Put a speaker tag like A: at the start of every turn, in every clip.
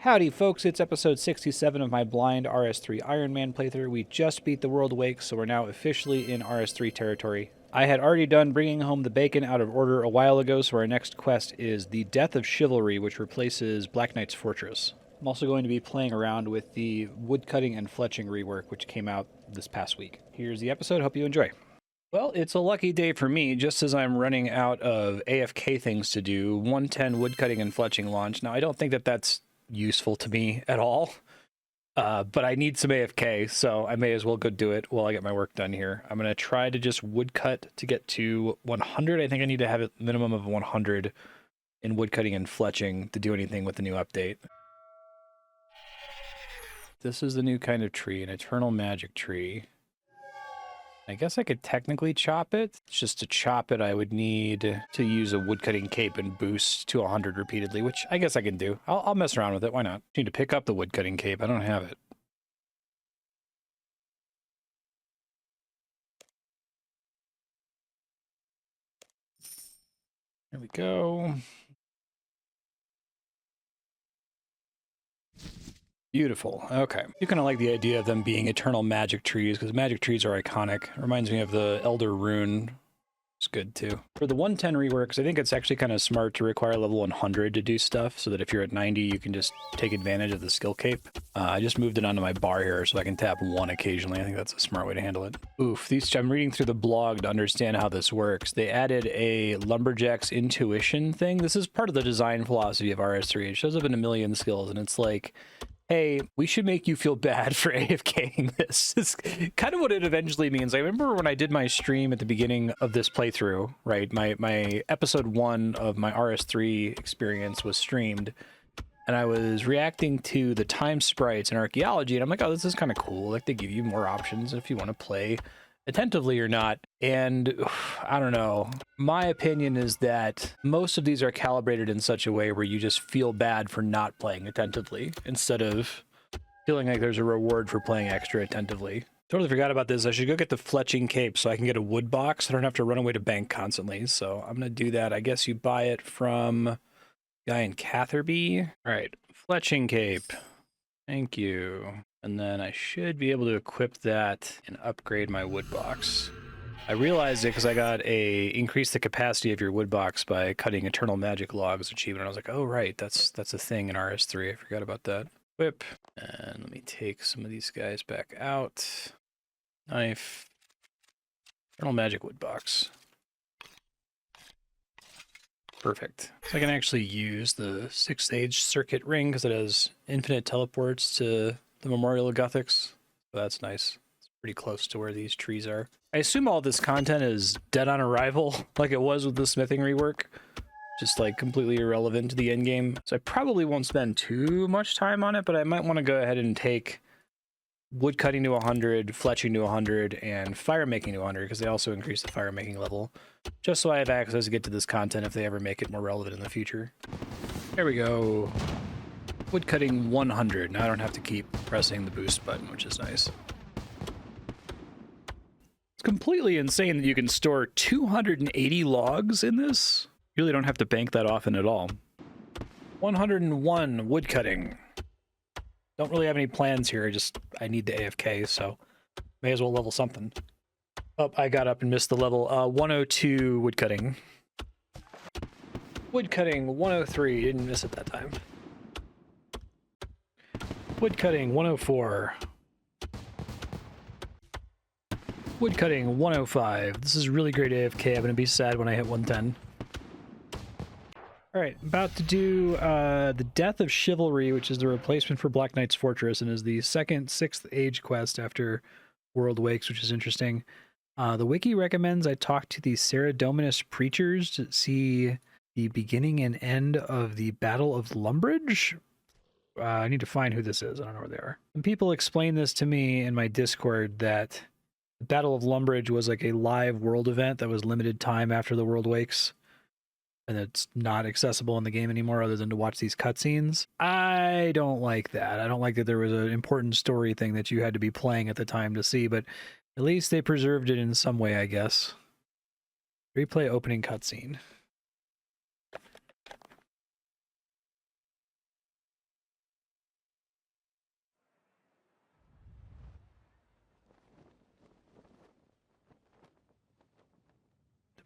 A: Howdy folks, it's episode 67 of my blind RS3 Ironman playthrough. We just beat the World Wakes, so we're now officially in RS3 territory. I had already done bringing home the bacon out of order a while ago, so our next quest is the Death of Chivalry, which replaces Black Knight's Fortress. I'm also going to be playing around with the woodcutting and fletching rework, which came out this past week. Here's the episode, hope you enjoy. Well, it's a lucky day for me, just as I'm running out of AFK things to do. 110 woodcutting and fletching launch. Now, I don't think that that's useful to me at all, but I need some AFK, so I may as well go do it while I get my work done here. I'm going to try to just woodcut to get to 100. I think I need to have a minimum of 100 in woodcutting and fletching to do anything with the new update. This is the new kind of tree, an eternal magic tree. I guess I could technically chop it. It's just to chop it, I would need to use a woodcutting cape and boost to 100 repeatedly, which I guess I can do. I'll mess around with it. Why not? I need to pick up the woodcutting cape. I don't have it. There we go. Beautiful. Okay. You kind of like the idea of them being eternal magic trees, because magic trees are iconic. Reminds me of the Elder Rune. It's good too. For the 110 reworks, I think it's actually kind of smart to require level 100 to do stuff, so that if you're at 90, you can just take advantage of the skill cape. I just moved it onto my bar here, so I can tap 1 occasionally. I think that's a smart way to handle it. Oof, I'm reading through the blog to understand how this works. They added a Lumberjack's Intuition thing. This is part of the design philosophy of RS3. It shows up in a million skills, and it's like, hey, we should make you feel bad for AFKing this. It's kind of what it eventually means. I remember when I did my stream at the beginning of this playthrough, right? My episode 1 of my RS3 experience was streamed, and I was reacting to the time sprites and archaeology, and I'm like, oh, this is kind of cool. Like, they give you more options if you want to play attentively or not. And I don't know, my opinion is that most of these are calibrated in such a way where you just feel bad for not playing attentively instead of feeling like there's a reward for playing extra attentively. Totally forgot about this. I should go get the fletching cape so I can get a wood box. I don't have to run away to bank constantly, so I'm gonna do that. I guess you buy it from guy in Catherby. All right, fletching cape, thank you. And then I should be able to equip that and upgrade my wood box. I realized it because I got a increase the capacity of your wood box by cutting Eternal Magic Logs achievement. I was like, oh right, that's a thing in RS3. I forgot about that. Whip. And let me take some of these guys back out. Knife. Eternal Magic Wood Box. Perfect. So I can actually use the 6-stage circuit ring because it has infinite teleports to the Memorial of Gothics. So that's nice. It's pretty close to where these trees are. I assume all this content is dead on arrival, like it was with the smithing rework. Just like completely irrelevant to the end game. So I probably won't spend too much time on it, but I might want to go ahead and take wood cutting to 100, fletching to 100, and fire making to 100, because they also increase the fire making level, just so I have access to get to this content if they ever make it more relevant in the future. There we go. Wood cutting 100. Now I don't have to keep pressing the boost button, which is nice. It's completely insane that you can store 280 logs in this. You really don't have to bank that often at all. 101 wood cutting. Don't really have any plans here, I need the AFK, so may as well level something. Oh, I got up and missed the level. 102 woodcutting. Woodcutting 103, didn't miss it that time. Woodcutting 104. Woodcutting 105. This is really great AFK. I'm gonna be sad when I hit 110. All right, about to do the Death of Chivalry, which is the replacement for Black Knight's Fortress, and is the second 6th age quest after World Wakes, which is interesting. The wiki recommends I talk to the Saradominus preachers to see the beginning and end of the Battle of Lumbridge. I need to find who this is. I don't know where they are. Some people explained this to me in my Discord, that the Battle of Lumbridge was like a live world event that was limited time after the World Wakes, and it's not accessible in the game anymore other than to watch these cutscenes. I don't like that. I don't like that there was an important story thing that you had to be playing at the time to see, but at least they preserved it in some way, I guess. Replay opening cutscene.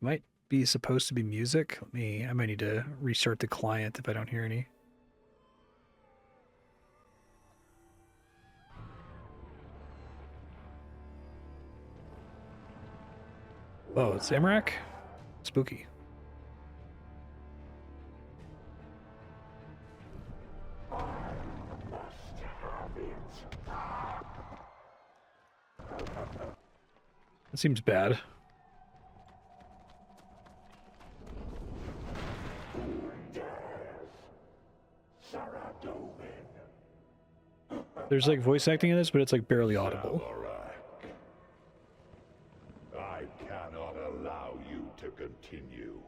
A: Might be supposed to be music. I might need to restart the client if I don't hear any. Oh, it's Zamorak? Spooky. That seems bad. There's like voice acting in this, but it's like barely audible.
B: I cannot allow you to continue.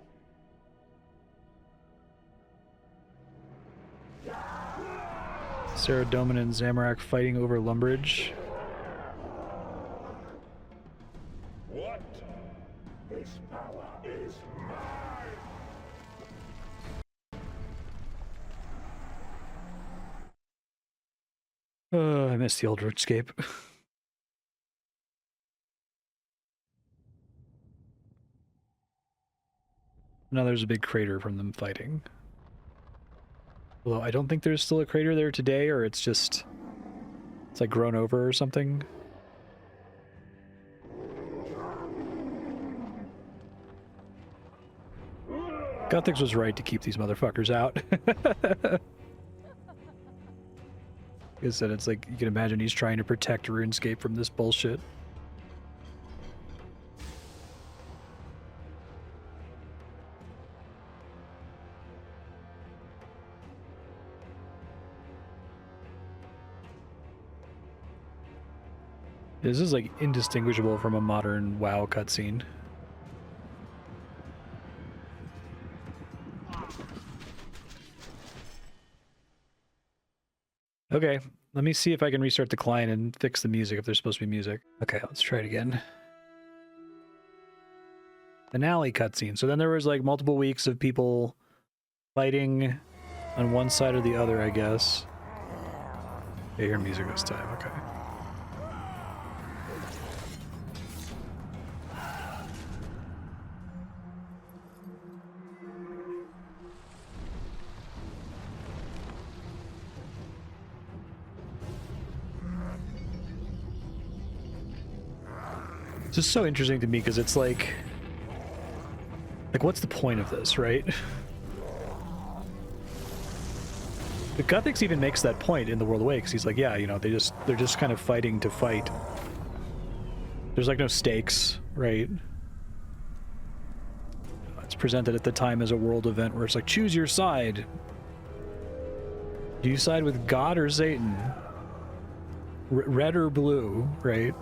A: Saradomin and Zamorak fighting over Lumbridge.
B: What? This power is mine.
A: I missed the old RuneScape. Now there's a big crater from them fighting. Although I don't think there's still a crater there today, or it's like grown over or something. Gothics was right to keep these motherfuckers out. Like I said, it's like, you can imagine he's trying to protect RuneScape from this bullshit. This is like indistinguishable from a modern WoW cutscene. Okay, let me see if I can restart the client and fix the music if there's supposed to be music. Okay, let's try it again. Finale cutscene. So then there was like multiple weeks of people fighting on one side or the other, I guess. I hear music this time, okay. It's just so interesting to me because it's like what's the point of this, right? The Gothics even makes that point in the World Awakes. He's like, yeah, you know, they're just kind of fighting to fight. There's like no stakes, right? It's presented at the time as a world event where it's like, choose your side. Do you side with God or Satan? Red or blue, right?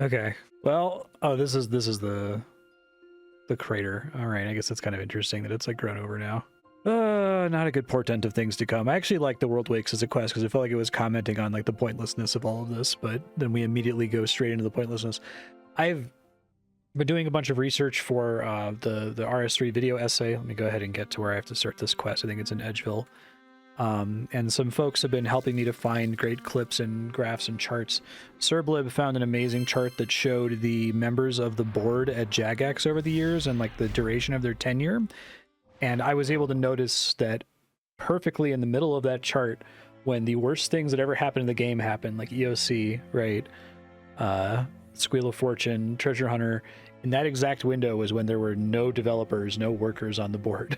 A: Okay. Well, oh, this is the crater. All right, I guess that's kind of interesting that it's like grown over now. Not a good portent of things to come. I actually like the World Wakes as a quest because I felt like it was commenting on like the pointlessness of all of this, but then we immediately go straight into the pointlessness. I've been doing a bunch of research for the RS3 video essay. Let me go ahead and get to where I have to start this quest. I think it's in Edgeville. And some folks have been helping me to find great clips and graphs and charts. Serblib found an amazing chart that showed the members of the board at Jagex over the years and like the duration of their tenure. And I was able to notice that perfectly in the middle of that chart, when the worst things that ever happened in the game happened, like EOC, right? Squeal of Fortune, Treasure Hunter, in that exact window was when there were no developers, no workers on the board.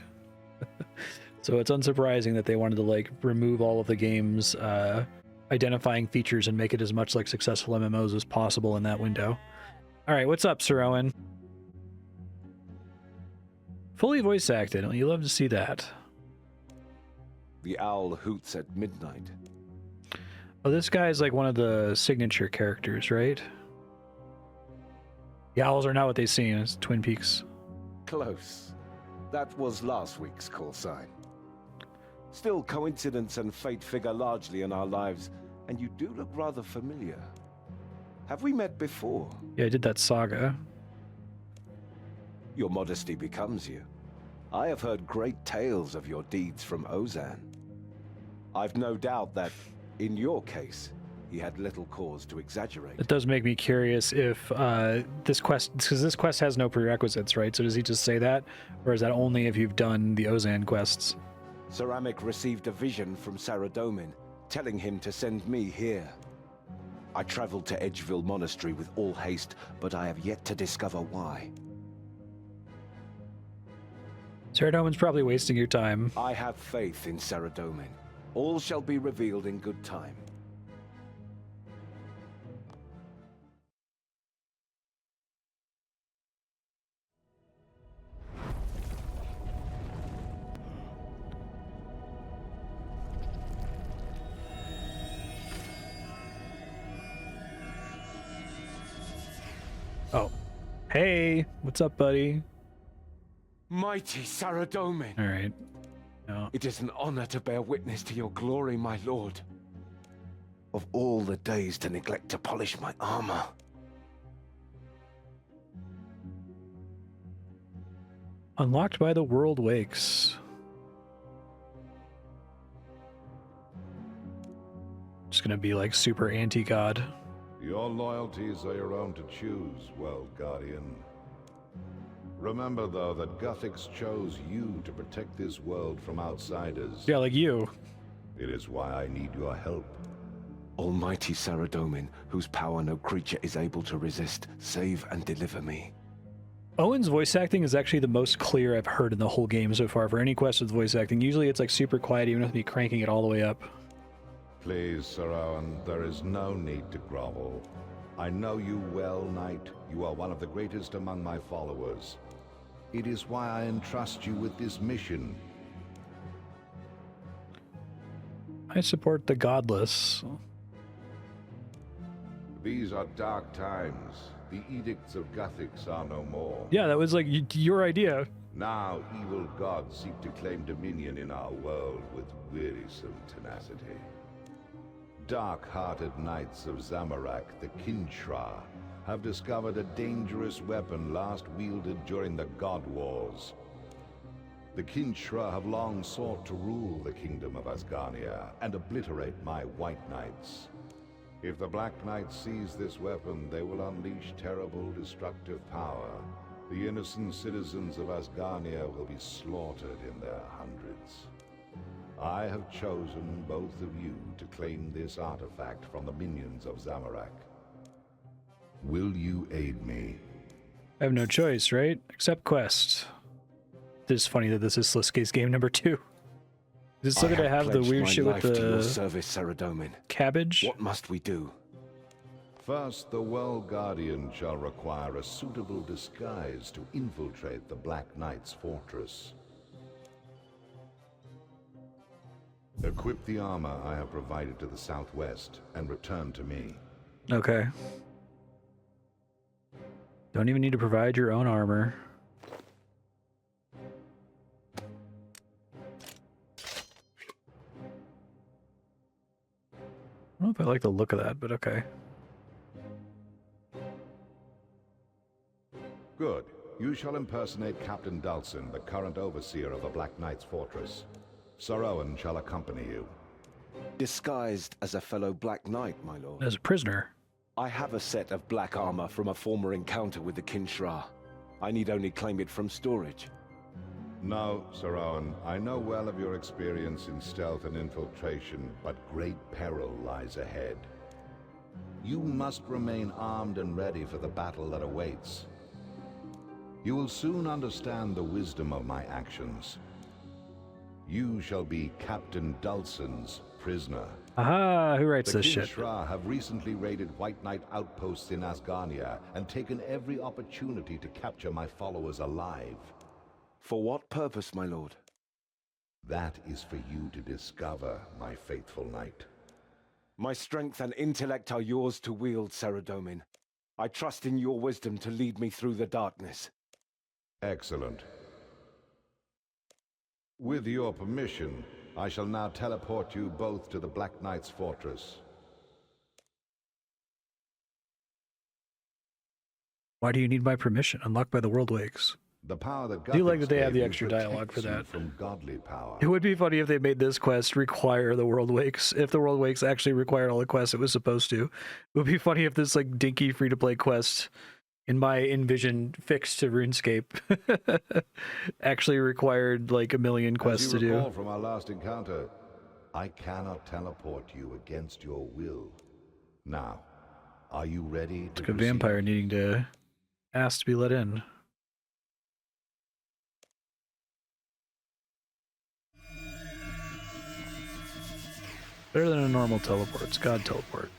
A: So it's unsurprising that they wanted to like remove all of the game's identifying features and make it as much like successful MMOs as possible in that window. All right, what's up, Sir Owen? Fully voice acted. You love to see that.
C: The owl hoots at midnight.
A: Oh, this guy's like one of the signature characters, right? The owls are not what they seem. It's Twin Peaks.
C: Close. That was last week's call sign. Still, coincidence and fate figure largely in our lives, and you do look rather familiar. Have we met before?
A: Yeah, I did that saga.
C: Your modesty becomes you. I have heard great tales of your deeds from Ozan. I've no doubt that, in your case, he had little cause to exaggerate.
A: It does make me curious if this quest, because this quest has no prerequisites, right? So does he just say that, or is that only if you've done the Ozan quests?
C: Ceramic received a vision from Saradomin, telling him to send me here. I traveled to Edgeville Monastery with all haste, but I have yet to discover why.
A: Saradomin's probably wasting your time.
C: I have faith in Saradomin. All shall be revealed in good time.
A: Oh. Hey, what's up, buddy?
C: Mighty Saradomin!
A: All right. No.
C: It is an honor to bear witness to your glory, my lord. Of all the days to neglect to polish my armor.
A: Unlocked by the world wakes. Just gonna be like super anti-god.
B: Your loyalties are your own to choose, World Guardian. Remember, though, that Guthix chose you to protect this world from outsiders.
A: Yeah, like you.
B: It is why I need your help.
C: Almighty Saradomin, whose power no creature is able to resist, save and deliver me.
A: Owen's voice acting is actually the most clear I've heard in the whole game so far for any quest with voice acting. Usually it's like super quiet even with me cranking it all the way up.
B: Please, Sir Owen, there is no need to grovel. I know you well, Knight. You are one of the greatest among my followers. It is why I entrust you with this mission.
A: I support the godless.
B: These are dark times. The edicts of Guthix are no more.
A: Yeah, that was like your idea.
B: Now evil gods seek to claim dominion in our world with wearisome tenacity. Dark-hearted knights of Zamorak, the Kinshra, have discovered a dangerous weapon last wielded during the God Wars. The Kinshra have long sought to rule the kingdom of Asgarnia and obliterate my White Knights. If the Black Knight seize this weapon, they will unleash terrible destructive power. The innocent citizens of Asgarnia will be slaughtered in their hundreds. I have chosen both of you to claim this artifact from the minions of Zamorak. Will you aid me?
A: I have no choice, right? Accept quest. It is funny that this is Slisuke's game number 2. Is it still gonna have the weird shit with
C: to your
A: the
C: service, Saradomin.
A: cabbage?
C: What must we do?
B: First, the World Guardian shall require a suitable disguise to infiltrate the Black Knight's fortress. Equip the armor I have provided to the southwest and return to me.
A: Okay. Don't even need to provide your own armor. I don't know if I like the look of that, but okay.
B: Good. You shall impersonate Captain Dulcin, the current overseer of the Black Knight's fortress. Sir Owen shall accompany you.
C: Disguised as a fellow Black Knight, my lord.
A: As a prisoner.
C: I have a set of black armor from a former encounter with the Kinshra. I need only claim it from storage.
B: No, Sir Owen, I know well of your experience in stealth and infiltration, but great peril lies ahead. You must remain armed and ready for the battle that awaits. You will soon understand the wisdom of my actions. You shall be Captain Dulcin's prisoner.
A: Aha, who writes this
B: The
A: shit?
B: Kinshra have recently raided White Knight outposts in Asgarnia and taken every opportunity to capture my followers alive.
C: For what purpose, my lord?
B: That is for you to discover, my faithful knight.
C: My strength and intellect are yours to wield, Saradomin. I trust in your wisdom to lead me through the darkness.
B: Excellent. With your permission, I shall now teleport you both to the Black Knight's fortress.
A: Why do you need my permission? Unlocked by the World Wakes.
B: The power that
A: I do like that they have the
B: you
A: extra dialogue for
B: protects you
A: that.
B: from godly power.
A: It would be funny if they made this quest require the World Wakes. If the World Wakes actually required all the quests it was supposed to. It would be funny if this like dinky free-to-play quest, in my envision fixed to RuneScape, actually required like a million quests to
B: As you
A: do.
B: recall from our last encounter, I cannot teleport you against your will. Now, are you ready
A: It's
B: to
A: like a
B: proceed?
A: vampire needing to ask to be let in. Better than a normal teleport. It's God teleport.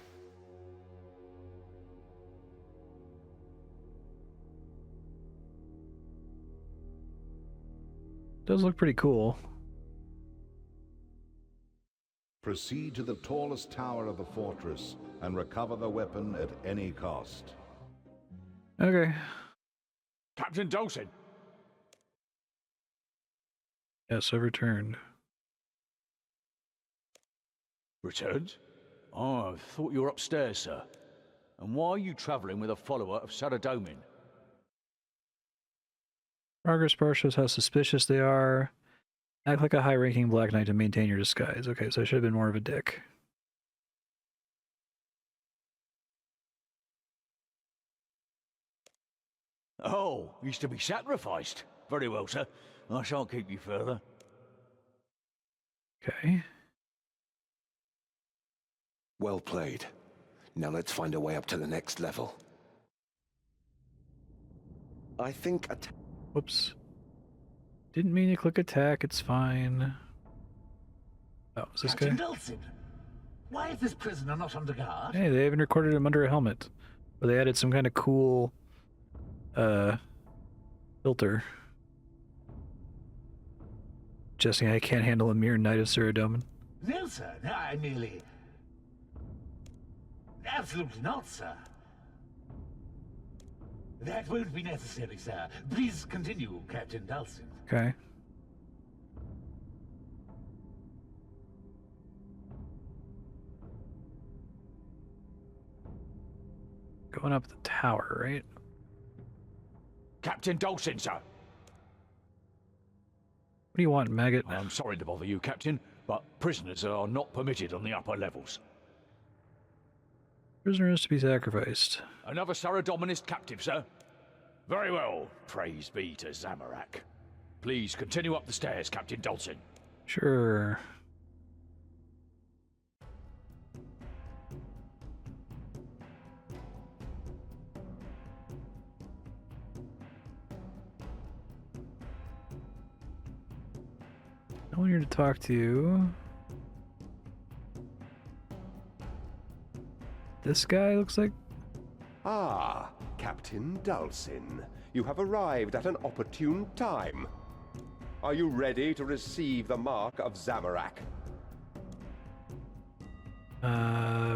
A: Does look pretty cool.
B: Proceed to the tallest tower of the fortress and recover the weapon at any cost.
A: Okay.
D: Captain Dawson.
A: Yes, I've returned.
D: Returned? Oh, I thought you were upstairs, sir. And why are you travelling with a follower of Saradomin?
A: Progress bar shows how suspicious they are. Act like a high-ranking Black Knight to maintain your disguise. Okay, so I should have been more of a dick.
D: Oh, he's to be sacrificed. Very well, sir. I shan't keep you further.
A: Okay.
C: Well played. Now let's find a way up to the next level. I think
A: Whoops. Didn't mean to click attack, it's fine. Oh, is this guy?
E: Captain Dawson, why is this prisoner not under guard?
A: Hey, they haven't recorded him under a helmet. Or they added some kind of cool filter. Suggesting I can't handle a mere Knight of Saradomin.
E: No, sir. No, I merely... Absolutely not, sir. That won't be necessary, sir. Please continue, Captain Dawson.
A: Okay. Going up the tower, right?
D: Captain Dawson, sir.
A: What do you want, maggot?
D: I'm sorry to bother you, Captain, but prisoners are not permitted on the upper levels.
A: Prisoner is to be sacrificed.
D: Another Saradominist captive, sir. Very well. Praise be to Zamorak. Please continue up the stairs, Captain Dawson.
A: Sure. No one here to talk to. This guy looks like...
F: Ah, Captain Dawson. You have arrived at an opportune time. Are you ready to receive the mark of Zamorak?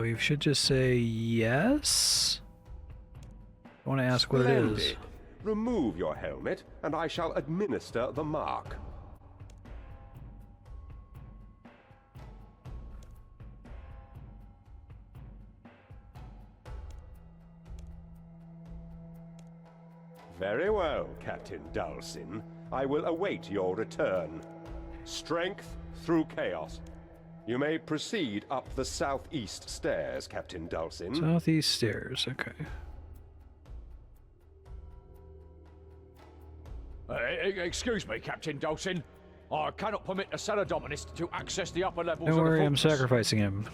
A: We should just say yes? I want to ask what it is.
F: Splendid. Remove your helmet, and I shall administer the mark. Very well, Captain Dawson. I will await your return. Strength through chaos. You may proceed up the southeast stairs, Captain Dawson.
A: Southeast stairs, okay.
D: Excuse me, Captain Dawson. I cannot permit a Saradominist to access the upper levels
A: Don't
D: of the
A: worry, I'm
D: fortress.
A: sacrificing him.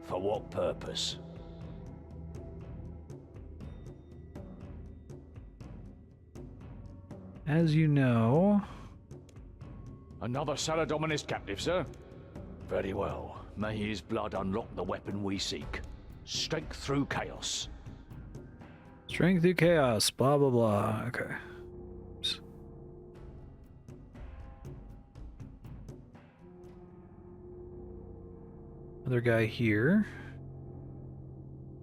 D: For what purpose?
A: As you know...
D: Another Saradominist captive, sir? Very well. May his blood unlock the weapon we seek. Strength through chaos.
A: Strength through chaos, blah blah blah. Okay. Oops. Another guy here.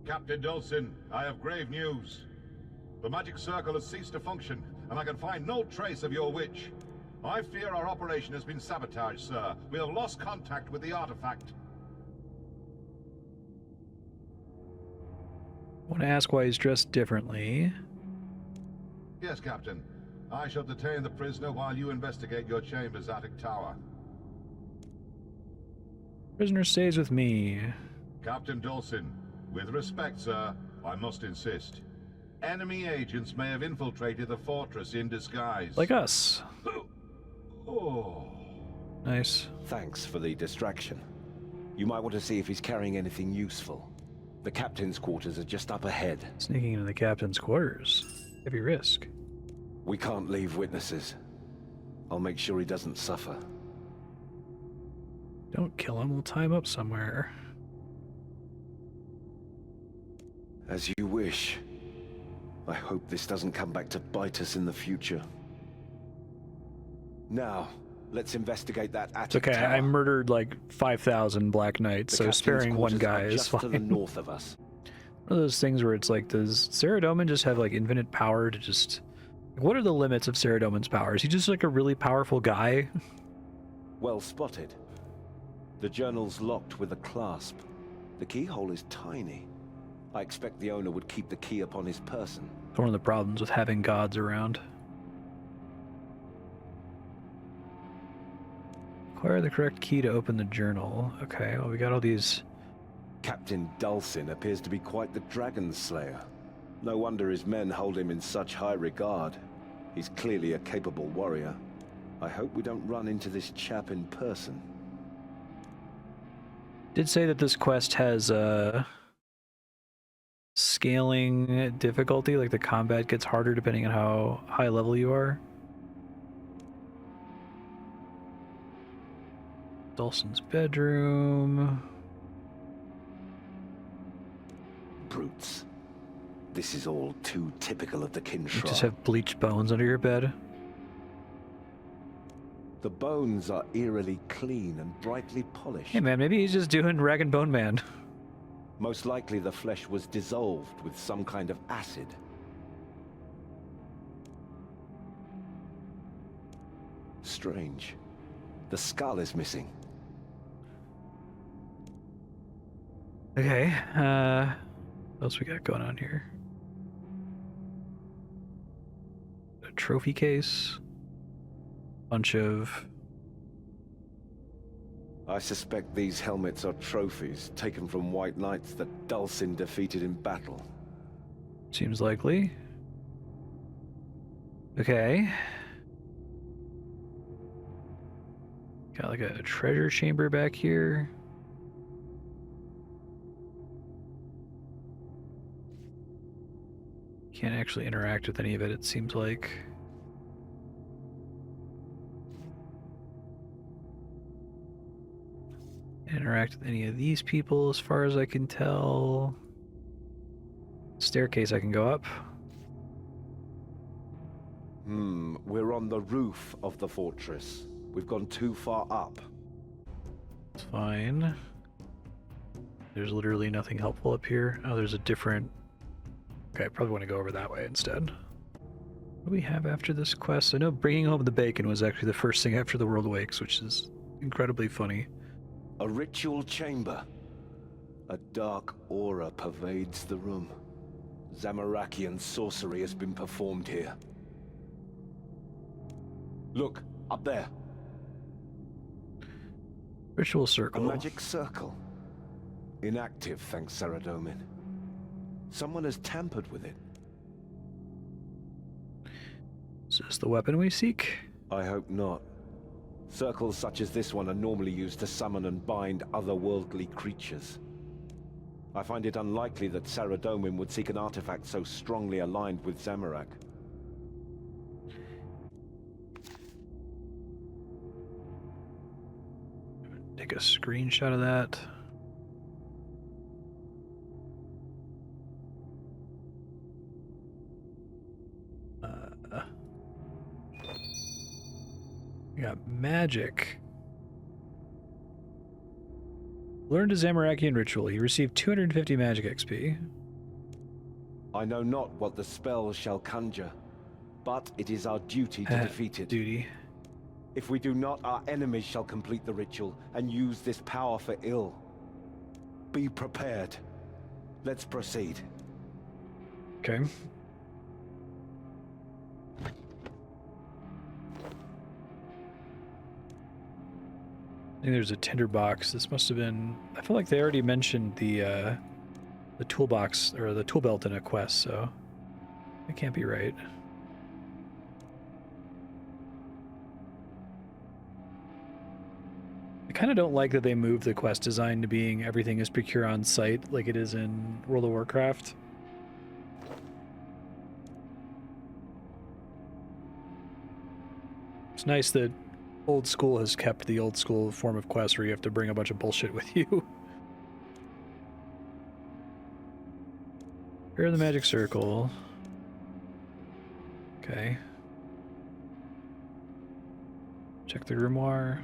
G: Captain Dawson, I have grave news. The magic circle has ceased to function, and I can find no trace of your witch. I fear our operation has been sabotaged, sir. We have lost contact with the artifact.
A: Want to ask why he's dressed differently.
G: Yes, Captain. I shall detain the prisoner while you investigate your chamber's attic tower.
A: Prisoner stays with me.
G: Captain Dawson, with respect, sir, I must insist. Enemy agents may have infiltrated the fortress in disguise.
A: Like us.
G: Oh.
A: Nice.
C: Thanks for the distraction. You might want to see if he's carrying anything useful. The captain's quarters are just up ahead.
A: Sneaking into the captain's quarters. Heavy risk.
C: We can't leave witnesses. I'll make sure he doesn't suffer.
A: Don't kill him, we'll tie him up somewhere.
C: As you wish. I hope this doesn't come back to bite us in the future. Now, let's investigate that attic
A: It's okay,
C: tower.
A: I murdered like 5,000 Black Knights,
C: The
A: so
C: captain's
A: sparing one
C: quarters
A: guy
C: are
A: is
C: just to the
A: fine.
C: north of us.
A: One of those things where it's like, does Saradomin just have like infinite power to just... What are the limits of Saradomin's power? Is he just like a really powerful guy?
C: Well spotted. The journal's locked with a clasp. The keyhole is tiny. I expect the owner would keep the key upon his person.
A: One of the problems with having gods around. Acquire the correct key to open the journal. Okay, well we got all these...
C: Captain Dulcin appears to be quite the dragon slayer. No wonder his men hold him in such high regard. He's clearly a capable warrior. I hope we don't run into this chap in person.
A: Did say that this quest has scaling difficulty, like the combat gets harder depending on how high level you are. Dulcin's bedroom.
C: Brutes. This is all too typical of the
A: You
C: Kinshra.
A: just have bleached bones under your bed.
C: The bones are eerily clean and brightly polished.
A: Hey man, maybe he's just doing Rag and Bone Man.
C: Most likely the flesh was dissolved with some kind of acid. Strange. The skull is missing.
A: Okay, what else we got going on here? A trophy case. Bunch of...
C: I suspect these helmets are trophies taken from white knights that Dulcin defeated in battle.
A: Seems likely. Okay. Got like a treasure chamber back here. Can't actually interact with any of it, it seems like. Interact with any of these people as far as I can tell. Staircase I can go up.
C: We're on the roof of the fortress. We've gone too far up.
A: It's fine. There's literally nothing helpful up here. Oh, there's a different... Okay, I probably want to go over that way instead. What do we have after this quest? I know bringing home the bacon was actually the first thing after the world awakes, which is incredibly funny.
C: A ritual chamber. A dark aura pervades the room. Zamarakian sorcery has been performed here. Look, up there.
A: Ritual
C: A
A: circle.
C: magic circle. Inactive, thanks Saradomin. Someone has tampered with it.
A: Is this the weapon we seek?
C: I hope not. Circles such as this one are normally used to summon and bind otherworldly creatures. I find it unlikely that Saradomin would seek an artifact so strongly aligned with Zamorak.
A: Take a screenshot of that. We got magic. Learned a Zamarakian ritual. You received 250 magic XP.
C: I know not what the spell shall conjure, but it is our duty to defeat it.
A: Duty.
C: If we do not, our enemies shall complete the ritual and use this power for ill. Be prepared. Let's proceed.
A: Okay. I think there's a tinderbox. This must have been... I feel like they already mentioned the toolbox, or the tool belt in a quest, so... It can't be right. I kind of don't like that they moved the quest design to being everything is procure on site, like it is in World of Warcraft. It's nice that old school has kept the old school form of quest where you have to bring a bunch of bullshit with you. Here the magic circle. Okay. Check the grimoire.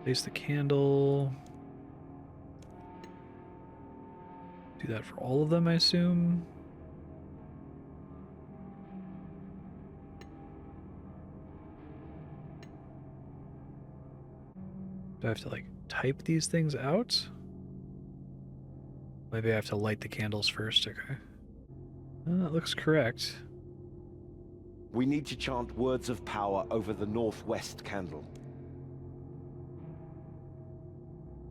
A: Place the candle. Do that for all of them, I assume. Do I have to, like, type these things out? Maybe I have to light the candles first, okay. That looks correct.
C: We need to chant words of power over the northwest candle.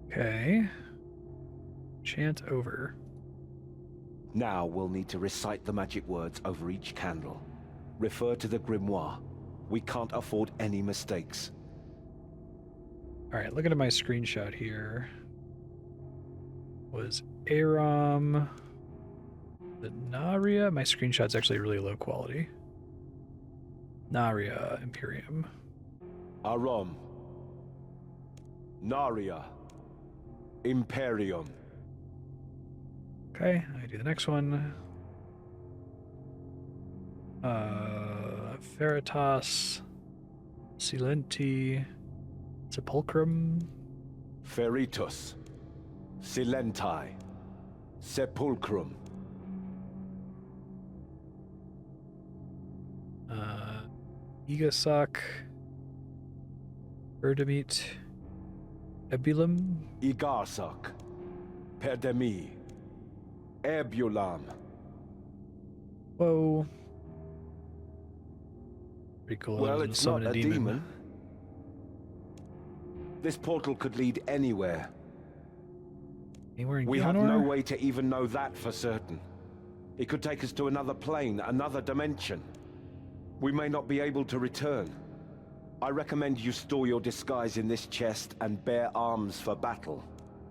A: Okay. Chant over.
C: Now we'll need to recite the magic words over each candle. Refer to the grimoire. We can't afford any mistakes.
A: Alright, looking at my screenshot here. Was Aram... The Naria? My screenshot's actually really low quality. Naria Imperium.
C: Aram. Naria. Imperium.
A: Okay, I do the next one. Veritas. Silenti. Sepulchrum.
C: Feritus. Silentai. Sepulchrum.
A: Igasak. Erdemit. Ebulum.
C: Igarsak. Perdemi. Ebulam.
A: Whoa. Pretty cool.
C: Well, it's not a demon. This portal could lead anywhere.
A: Anywhere in
C: We
A: Gilnor?
C: have no way to even know that for certain. It could take us to another plane, another dimension. We may not be able to return. I recommend you store your disguise in this chest and bear arms for battle.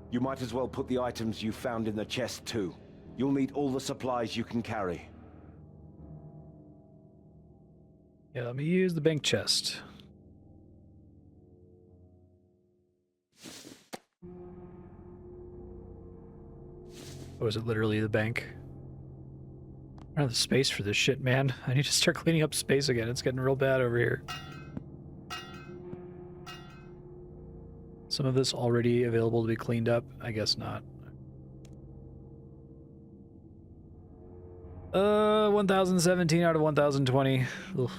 C: You might as well put the items you found in the chest too. You'll need all the supplies you can carry.
A: Yeah, let me use the bank chest. Oh, is it literally the bank? I don't have the space for this shit, man. I need to start cleaning up space again. It's getting real bad over here. Some of this already available to be cleaned up? I guess not. 1017 out of 1020. Ugh.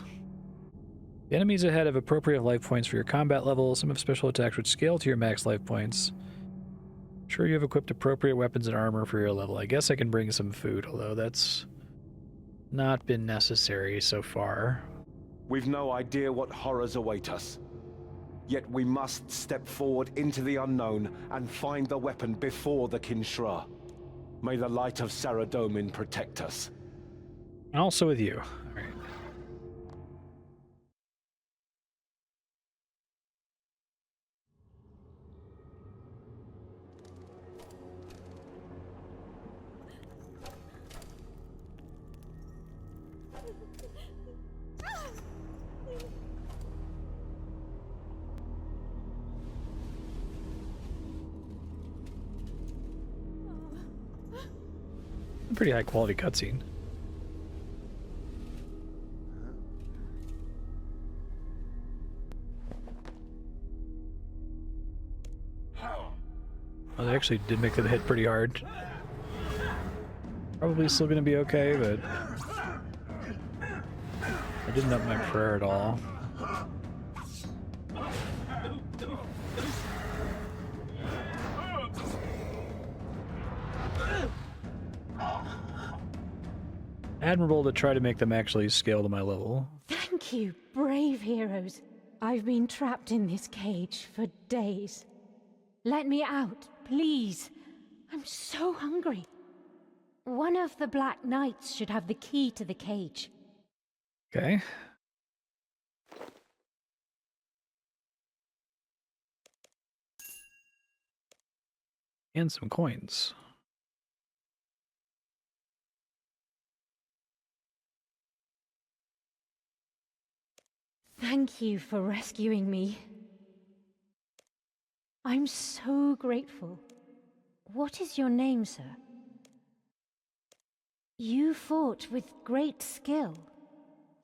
A: The enemies ahead have appropriate life points for your combat level. Some have special attacks which scale to your max life points. Sure, you have equipped appropriate weapons and armor for your level. I guess I can bring some food, although that's not been necessary so far.
C: We've no idea what horrors await us. Yet we must step forward into the unknown and find the weapon before the Kinshra. May the light of Saradomin protect us.
A: Also with you. All right. Pretty high quality cutscene. Oh, they actually did make the hit pretty hard. Probably still gonna be okay, but I didn't up my prayer at all. admirable to try to make them actually scale to my level.
H: Thank you, brave heroes. I've been trapped in this cage for days. Let me out, please. I'm so hungry. One of the Black Knights should have the key to the cage.
A: Okay. And some coins.
H: Thank you for rescuing me. I'm so grateful. What is your name, sir? You fought with great skill.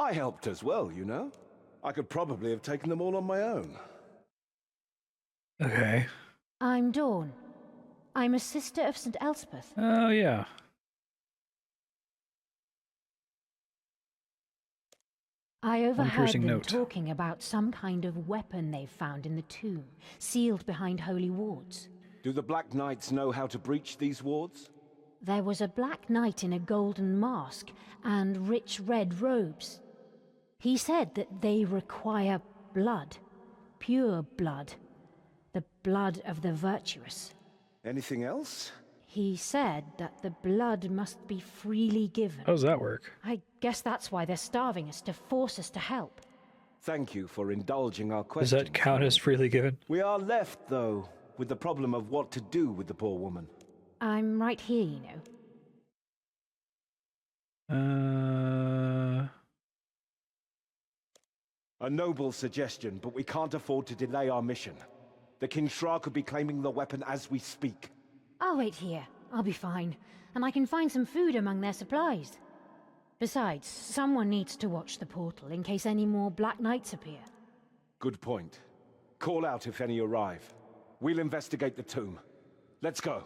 C: I helped as well, you know. I could probably have taken them all on my own.
A: Okay.
H: I'm Dawn. I'm a sister of St. Elspeth.
A: Oh, yeah.
H: I overheard
A: piercing
H: them
A: note.
H: talking about some kind of weapon they've found in the tomb, sealed behind holy wards.
C: Do the Black Knights know how to breach these wards?
H: There was a Black Knight in a golden mask and rich red robes. He said that they require blood, pure blood, the blood of the virtuous.
C: Anything else?
H: He said that the blood must be freely given.
A: How does that work?
H: I guess that's why they're starving us, to force us to help.
C: Thank you for indulging our
A: Does
C: questions.
A: that count as freely given?
C: We are left, though, with the problem of what to do with the poor woman.
H: I'm right here, you know.
C: A noble suggestion, but we can't afford to delay our mission. The Kinshra could be claiming the weapon as we speak.
H: I'll wait here. I'll be fine. And I can find some food among their supplies. Besides, someone needs to watch the portal in case any more Black Knights appear.
C: Good point. Call out if any arrive. We'll investigate the tomb. Let's go.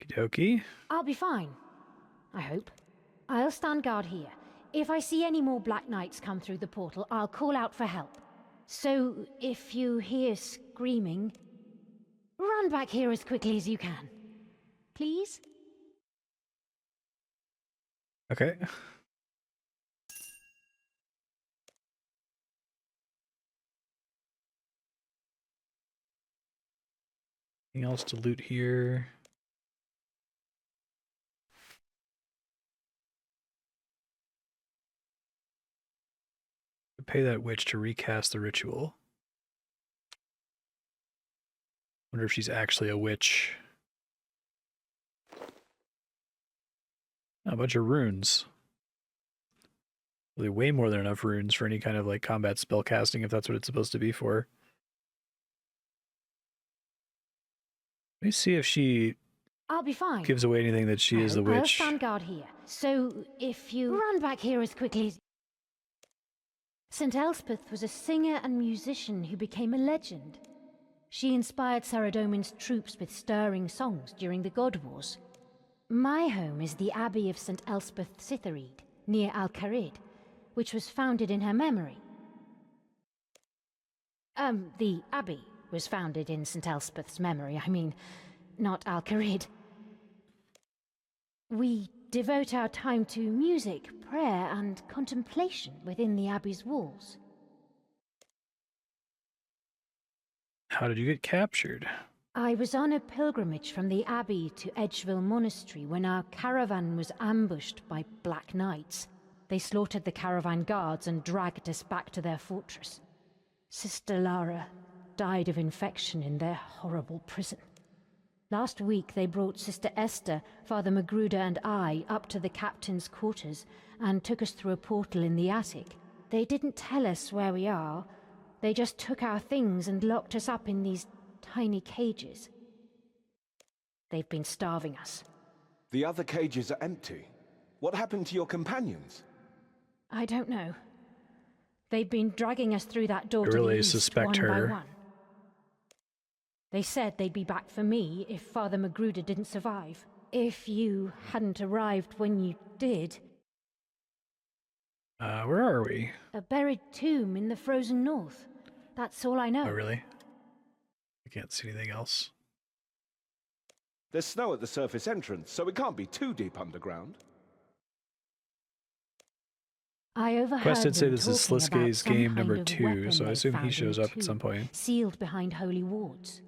A: Okie dokie.
H: I'll be fine. I hope. I'll stand guard here. If I see any more Black Knights come through the portal, I'll call out for help. So, if you hear screaming, run back here as quickly as you can. Please?
A: Okay. Anything else to loot here? Pay that witch to recast the ritual. Wonder if she's actually a witch. A bunch of runes. Really way more than enough runes for any kind of like combat spell casting, if that's what it's supposed to be for. Let me see if she
H: I'll be fine.
A: gives away anything that she is the
H: I'll
A: witch.
H: stand guard here. So, if you run back here as quickly as... St. Elspeth was a singer and musician who became a legend. She inspired Saradomin's troops with stirring songs during the God Wars. My home is the Abbey of St. Elspeth Cythereed, near Al-Kharid, which was founded in her memory. The Abbey was founded in St. Elspeth's memory, I mean, not Al-Kharid. We devote our time to music, prayer, and contemplation within the Abbey's walls.
A: How did you get captured?
H: I was on a pilgrimage from the Abbey to Edgeville Monastery when our caravan was ambushed by Black Knights. They slaughtered the caravan guards and dragged us back to their fortress. Sister Lara died of infection in their horrible prison. Last week they brought Sister Esther, Father Magruder and I up to the captain's quarters and took us through a portal in the attic. They didn't tell us where we are. They just took our things and locked us up in these tiny cages. They've been starving us.
C: The other cages are empty. What happened to your companions?
H: I don't know. They've been dragging us through that door
A: I
H: to
A: really
H: the east,
A: suspect
H: one
A: her.
H: by one. They said they'd be back for me if Father Magruder didn't survive. If you hadn't arrived when you did.
A: Where are we?
H: A buried tomb in the frozen north. That's all I know.
A: Oh, really? I can't see anything else.
C: There's snow at the surface entrance, so it can't be too deep underground.
H: I overheard
A: Quest did say
H: them
A: this is
H: talking about
A: Sliske's
H: some
A: game
H: kind
A: number
H: of
A: 2,
H: weapon
A: so I
H: they
A: assume he
H: found
A: shows
H: in
A: up at some
H: tomb,
A: point.
H: sealed behind holy wards.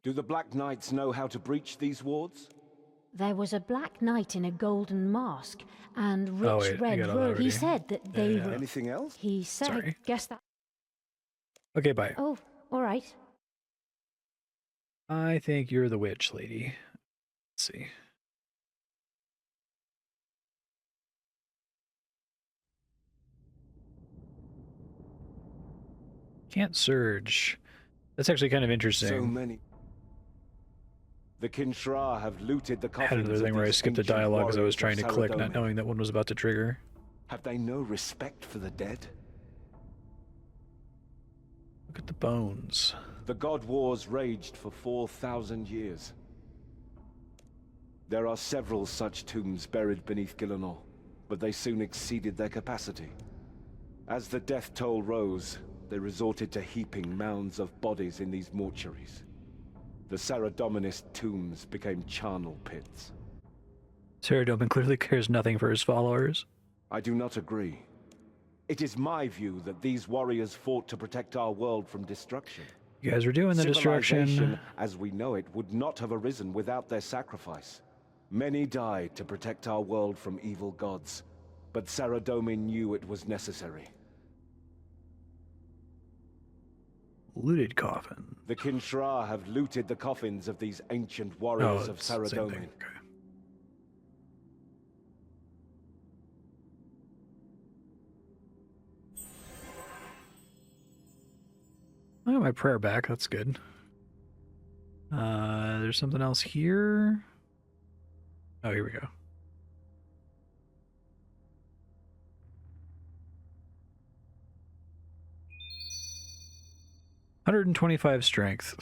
C: Do the Black Knights know how to breach these wards?
H: There was a black knight in a golden mask and rich
A: Oh, wait, I
H: red
A: got all that
H: robe. He
A: already.
H: said that they
A: Yeah.
H: were.
C: Anything else?
H: He said,
A: Sorry.
H: guess that.
A: Okay, bye.
H: Oh, all right.
A: I think you're the witch lady. Let's see. Can't surge. That's actually kind of
C: So
A: interesting.
C: many. The Kinshra have looted the
A: I had
C: coffins
A: another thing
C: of
A: where I
C: these
A: skipped the
C: ancient
A: dialogue as I was
C: warriors
A: trying to
C: of
A: click, not
C: Saradomin.
A: knowing that one was about to trigger.
C: Have they no respect for the dead?
A: Look at the bones.
C: The God Wars raged for 4,000 years. There are several such tombs buried beneath Gillenor, but they soon exceeded their capacity. As the death toll rose, they resorted to heaping mounds of bodies in these mortuaries. The Saradominist tombs became charnel pits.
A: Saradomin clearly cares nothing for his followers.
C: I do not agree. It is my view that these warriors fought to protect our world from destruction.
A: You guys were doing the destruction.
C: Civilization, as we know it, would not have arisen without their sacrifice. Many died to protect our world from evil gods, but Saradomin knew it was necessary.
A: Looted coffin.
C: The Kinshra have looted the coffins of these ancient warriors of
A: it's the same
C: Saradomin.
A: thing. Okay. I got my prayer back. That's good. There's something else here. Oh, here we go. $125 strength.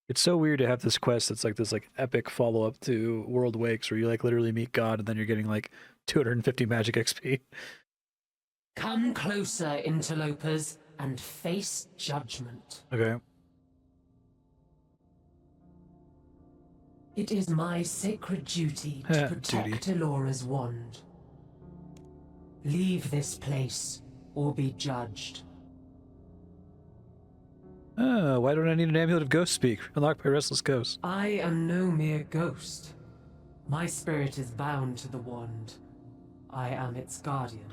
A: It's so weird to have this quest that's like this like epic follow-up to World Wakes where you like literally meet God and then you're getting like 250 magic XP.
I: Come closer, interlopers, and face judgment.
A: Okay.
I: It is my sacred duty to protect Elora's wand. Leave this place, or be judged.
A: Why don't I need an amulet of ghost speak? Unlocked by restless ghost.
I: I am no mere ghost. My spirit is bound to the wand. I am its guardian.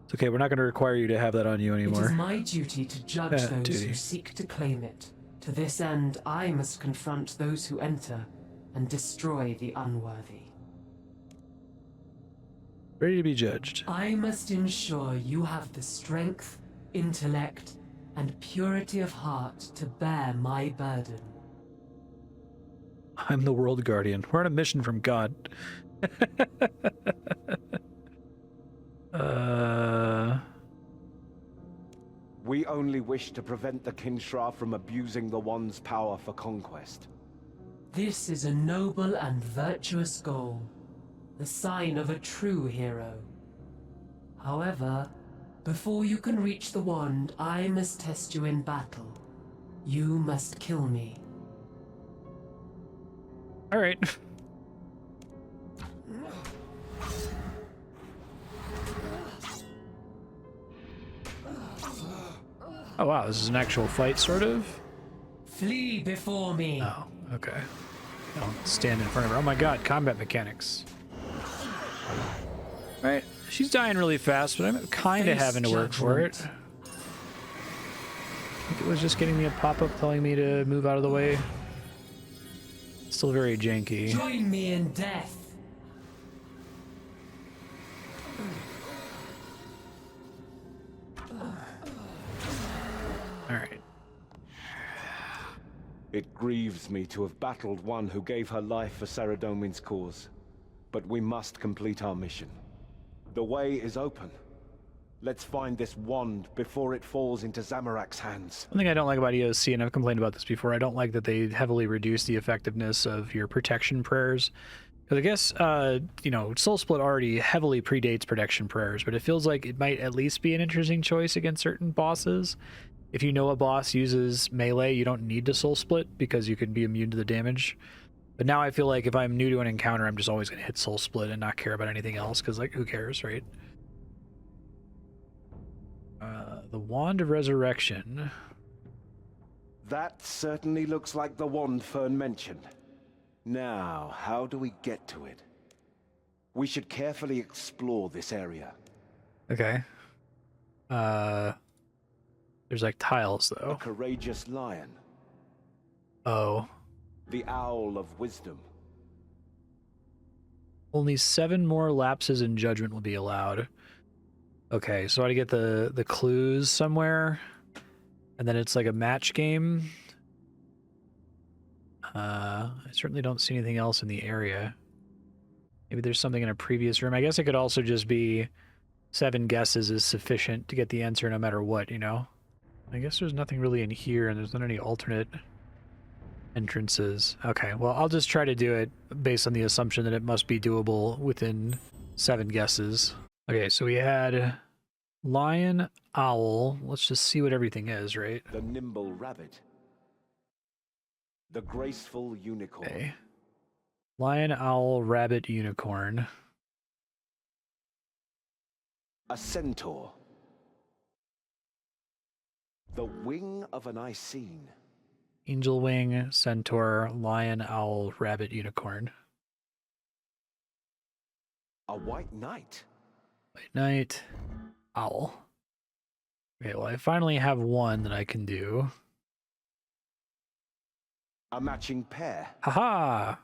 A: It's okay, we're not going to require you to have that on you
I: It
A: anymore.
I: is my duty to judge those who seek to claim it. To this end, I must confront those who enter and destroy the unworthy.
A: Ready to be judged.
I: I must ensure you have the strength, intellect, and purity of heart to bear my burden.
A: I'm the world guardian. We're on a mission from God.
C: We only wish to prevent the Kinshra from abusing the wand's power for conquest.
I: This is a noble and virtuous goal, the sign of a true hero. However, before you can reach the wand, I must test you in battle. You must kill me.
A: All right. Oh wow, this is an actual fight, sort of?
I: Flee before me.
A: Oh, okay. Don't stand in front of her. Oh my god, combat mechanics. Right, she's dying really fast, but I'm kind of having to work for it. I think it was just getting me a pop-up telling me to move out of the way. Still very janky.
I: Join me in death.
A: Alright.
C: It grieves me to have battled one who gave her life for Saradomin's cause. But we must complete our mission. The way is open. Let's find this wand before it falls into Zamorak's hands.
A: One thing I don't like about EOC, and I've complained about this before, I don't like that they heavily reduce the effectiveness of your protection prayers. Because I guess, you know, Soul Split already heavily predates protection prayers, but it feels like it might at least be an interesting choice against certain bosses. If you know a boss uses melee, you don't need to Soul Split because you can be immune to the damage. But now I feel like if I'm new to an encounter, I'm just always going to hit Soul Split and not care about anything else, because, like, who cares, right? The Wand of Resurrection.
C: That certainly looks like the wand Fern mentioned. Now, how do we get to it? We should carefully explore this area.
A: Okay. There's, like, tiles,
C: A
A: though.
C: courageous lion.
A: Oh.
C: The owl of wisdom.
A: Only 7 more lapses in judgment will be allowed. Okay, so I get the clues somewhere, and then it's like a match game. I certainly don't see anything else in the area. Maybe there's something in a previous room. I guess it could also just be 7 guesses is sufficient to get the answer no matter what, you know? I guess there's nothing really in here, and there's not any alternate entrances. Okay, well, I'll just try to do it based on the assumption that it must be doable within 7 guesses. Okay, so we had lion, owl. Let's just see what everything is, right?
C: The nimble rabbit. The graceful unicorn.
A: Okay. Lion, owl, rabbit, unicorn.
C: A centaur. The wing of an Icene.
A: Angel wing, centaur, lion, owl, rabbit, unicorn.
C: A white knight.
A: White knight, owl. Okay, well, I finally have one that I can do.
C: A matching pair.
A: Haha!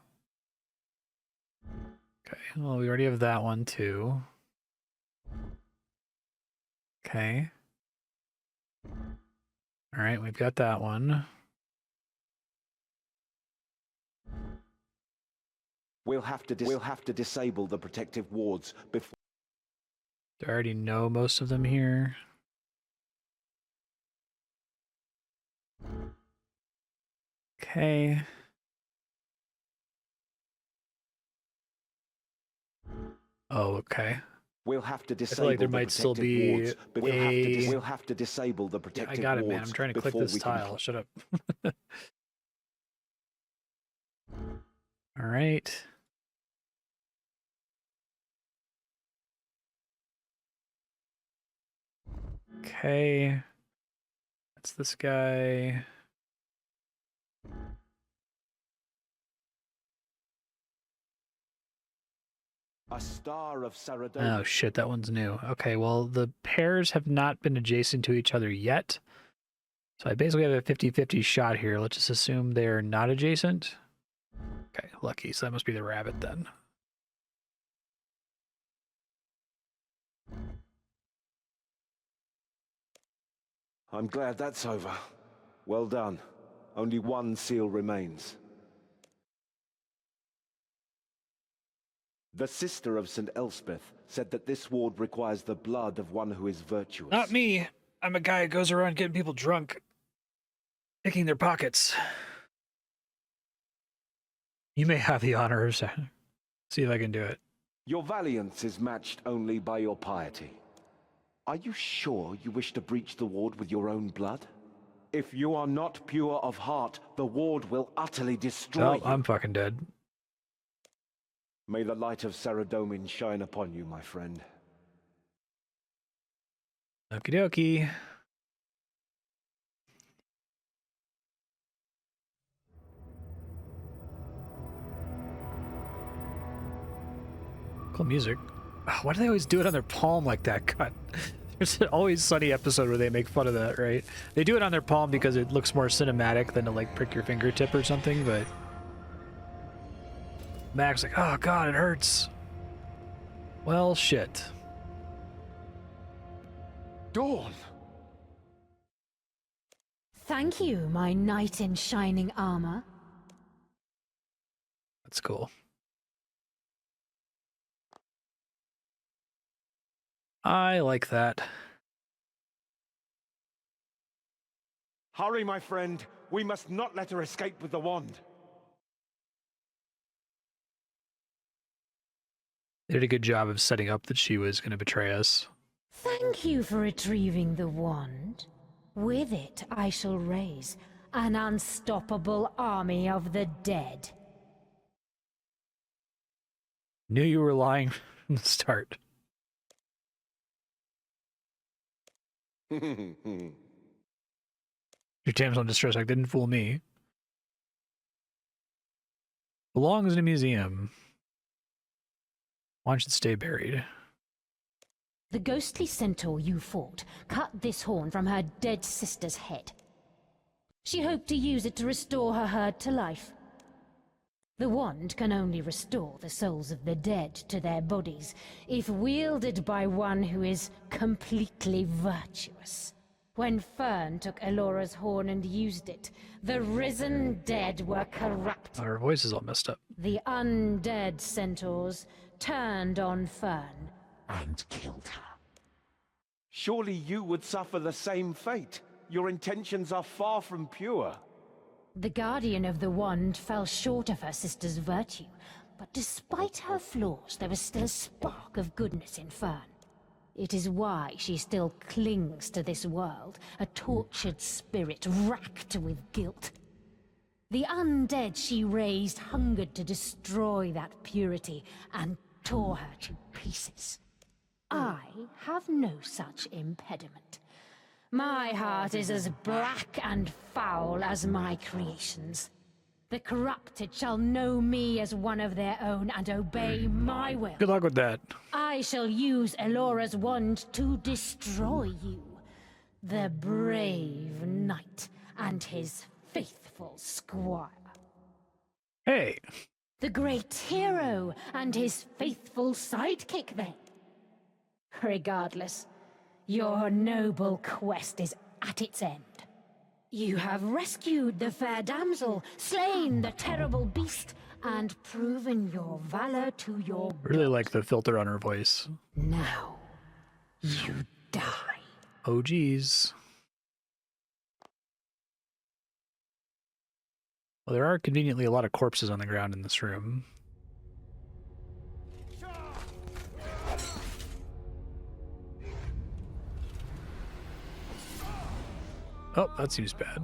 A: Okay, well, we already have that one too. Okay. Alright, we've got that one.
C: We'll have to disable the protective wards before.
A: I already know most of them here. Okay. Oh, okay.
C: We'll have to
A: I
C: disable
A: feel like there
C: the
A: might still
C: protective
A: be
C: wards, but we'll have to disable the
A: Yeah,
C: protective
A: I got it,
C: wards
A: man. I'm trying to click
C: before
A: this
C: we can
A: tile. Shut up. All right. Okay. That's this guy.
C: A star of Saradomin.
A: Oh shit, that one's new. Okay, well, the pairs have not been adjacent to each other yet. So I basically have a 50-50 shot here. Let's just assume they're not adjacent. Okay, lucky. So that must be the rabbit then.
C: I'm glad that's over. Well done. Only one seal remains. The sister of St. Elspeth said that this ward requires the blood of one who is virtuous.
A: Not me. I'm a guy who goes around getting people drunk, picking their pockets. You may have the honor of see if I can do it.
C: Your valiance is matched only by your piety. Are you sure you wish to breach the ward with your own blood? If you are not pure of heart, the ward will utterly destroy you.
A: I'm fucking dead.
C: May the light of Saradomin shine upon you, my friend.
A: Okie dokie. Cool music. Why do they always do it on their palm like that? God. There's an Always Sunny episode where they make fun of that, right? They do it on their palm because it looks more cinematic than to, like, prick your fingertip or something, but... Mac's like, oh god, it hurts. Well, shit.
D: Dawn!
H: Thank you, my knight in shining armor.
A: That's cool. I like that.
C: Hurry, my friend. We must not let her escape with the wand.
A: They did a good job of setting up that she was going to betray us.
H: Thank you for retrieving the wand. With it, I shall raise an unstoppable army of the dead.
A: Knew you were lying from the start. Your damsel in distress like didn't fool me. Belongs in a museum. One should stay buried.
H: The ghostly centaur you fought cut this horn from her dead sister's head. She hoped to use it to restore her herd to life. The wand can only restore the souls of the dead to their bodies if wielded by one who is completely virtuous. When Fern took Elora's horn and used it, the risen dead were corrupt.
A: Her voice is all messed up.
H: The undead centaurs turned on Fern and killed her.
C: Surely you would suffer the same fate. Your intentions are far from pure.
H: The guardian of the wand fell short of her sister's virtue, but despite her flaws, there was still a spark of goodness in Fern. It is why she still clings to this world, a tortured spirit racked with guilt. The undead she raised hungered to destroy that purity and tore her to pieces. I have no such impediment. My heart is as black and foul as my creations. The corrupted shall know me as one of their own and obey my will.
A: Good luck with that.
H: I shall use Elora's wand to destroy you. The brave knight and his faithful squire.
A: Hey.
H: The great hero and his faithful sidekick, then. Regardless, your noble quest is at its end. You have rescued the fair damsel, slain the terrible beast, and proven your valor to your
A: Really like the filter on her voice.
H: Now, you die.
A: Oh, geez. Well, there are conveniently a lot of corpses on the ground in this room. Oh, that seems bad.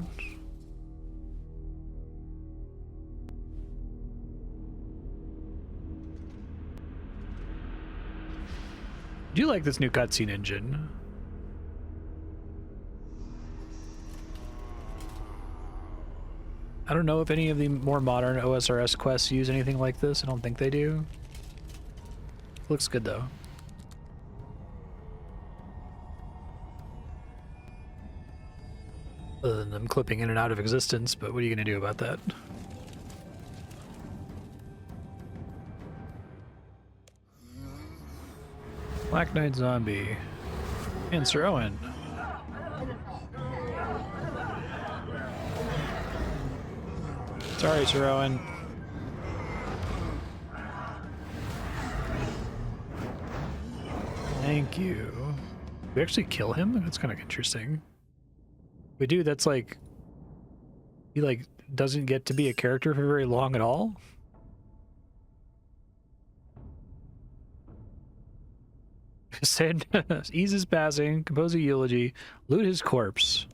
A: Do you like this new cutscene engine? I don't know if any of the more modern OSRS quests use anything like this. I don't think they do. Looks good though. Other than them clipping in and out of existence, but what are you going to do about that? Black Knight Zombie. And Sir Owen. Sorry, Sir Owen. Thank you. We actually kill him? That's kind of interesting. We do, that's like... He, like, doesn't get to be a character for very long at all? Said, ease his passing, compose a eulogy, loot his corpse.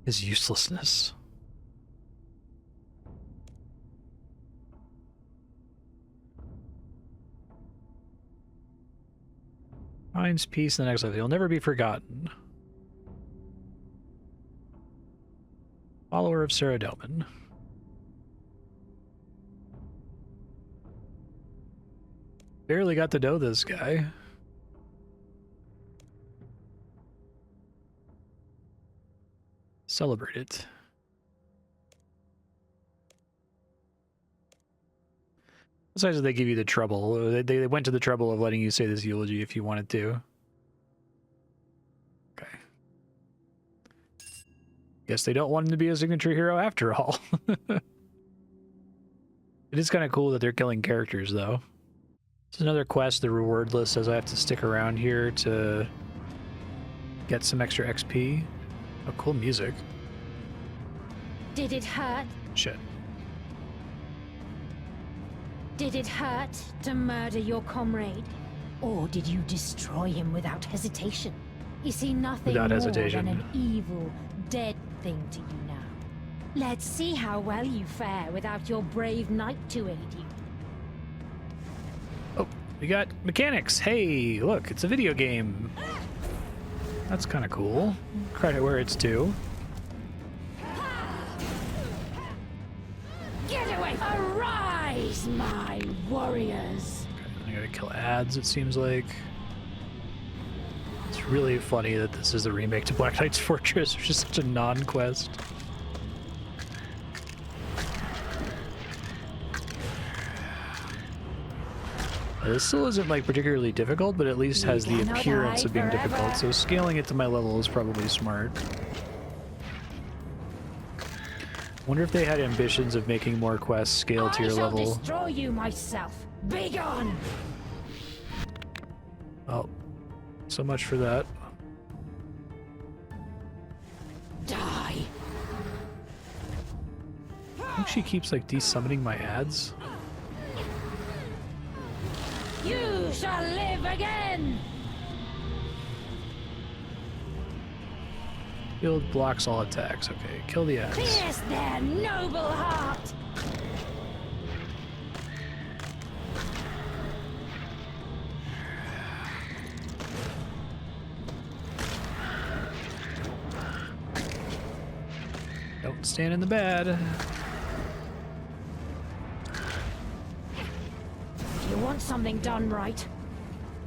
A: His uselessness. Finds peace in the next life. He'll never be forgotten. Follower of Sarah Delman. Barely got to know this guy. Celebrate it. Besides, they give you the trouble. They went to the trouble of letting you say this eulogy if you wanted to. Okay. Guess they don't want him to be a signature hero after all. It is kind of cool that they're killing characters, though. It's another quest. The reward list says I have to stick around here to get some extra XP. Oh, cool music.
H: Did it hurt?
A: Shit.
H: Did it hurt to murder your comrade? Or did you destroy him without hesitation? Is he nothing
A: Without
H: more
A: hesitation.
H: than an evil, dead thing to you now? Let's see how well you fare without your brave knight to aid you.
A: Oh, we got mechanics. Hey, look, it's a video game. That's kind of cool. Credit where it's due.
H: Get away! Arise, my warriors!
A: Okay, I gotta kill ads, it seems like. It's really funny that this is the remake to Black Knight's Fortress, which is such a non-quest. This still isn't like particularly difficult, but at least has the appearance of being difficult, so scaling it to my level is probably smart. Wonder if they had ambitions of making more quests scale to your level.
H: I shall destroy you myself. Be gone!
A: Oh, so much for that.
H: Die!
A: I think she keeps like desummoning my ads.
H: You shall live again!
A: Shield blocks all attacks. Okay, kill the ads.
H: Pierce their noble heart!
A: Don't stand in the bad.
H: You want something done right?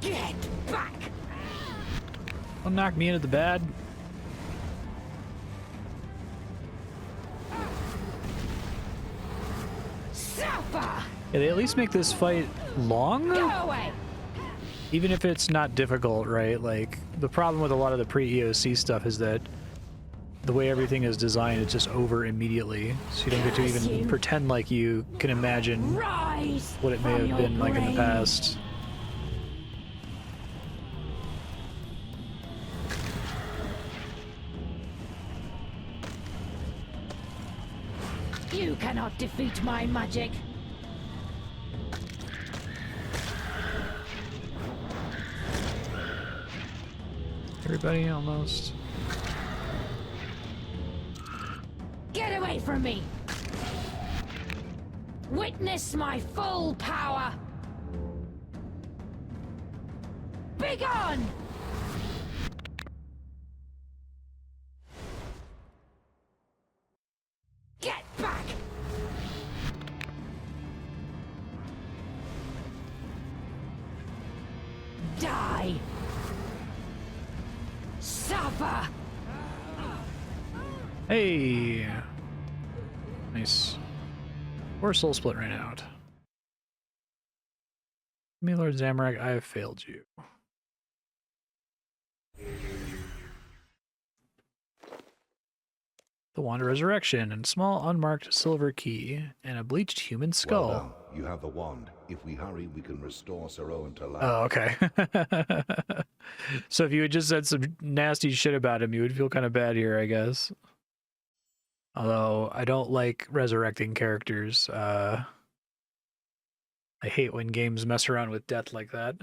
H: Get back!
A: Don't knock me into the bad.
H: Suffer!
A: Yeah, they at least make this fight long?
H: Go away!
A: Even if it's not difficult, right? Like, the problem with a lot of the pre-EOC stuff is that the way everything is designed, it's just over immediately. So you don't get to even pretend like you can imagine what it may have been like in the past.
H: You cannot defeat my magic.
A: Everybody almost.
H: Get away from me! Witness my full power! Begone! Get back! Die! Suffer!
A: Hey! Nice. Or soul split ran out. Me, Lord Zamorak, I have failed you. The Wand of Resurrection and small unmarked silver key and a bleached human skull.
B: Well done. You have the wand. If we hurry, we can restore Sir Owen to life.
A: Oh, okay. So if you had just said some nasty shit about him, you would feel kind of bad here, I guess. Although, I don't like resurrecting characters. I hate when games mess around with death like that.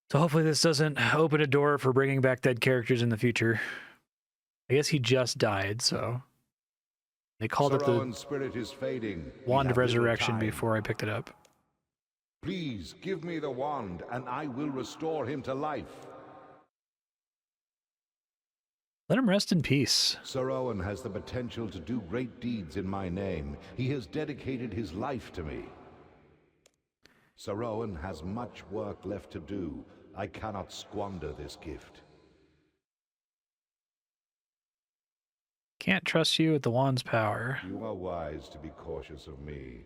A: So hopefully this doesn't open a door for bringing back dead characters in the future. I guess he just died, so... They called it the
B: spirit is fading.
A: Wand of Resurrection before I picked it up.
B: Please give me the wand, and I will restore him to life.
A: Let him rest in peace.
B: Sir Owen has the potential to do great deeds in my name. He has dedicated his life to me. Sir Owen has much work left to do. I cannot squander this gift.
A: Can't trust you with the wand's power.
B: You are wise to be cautious of me.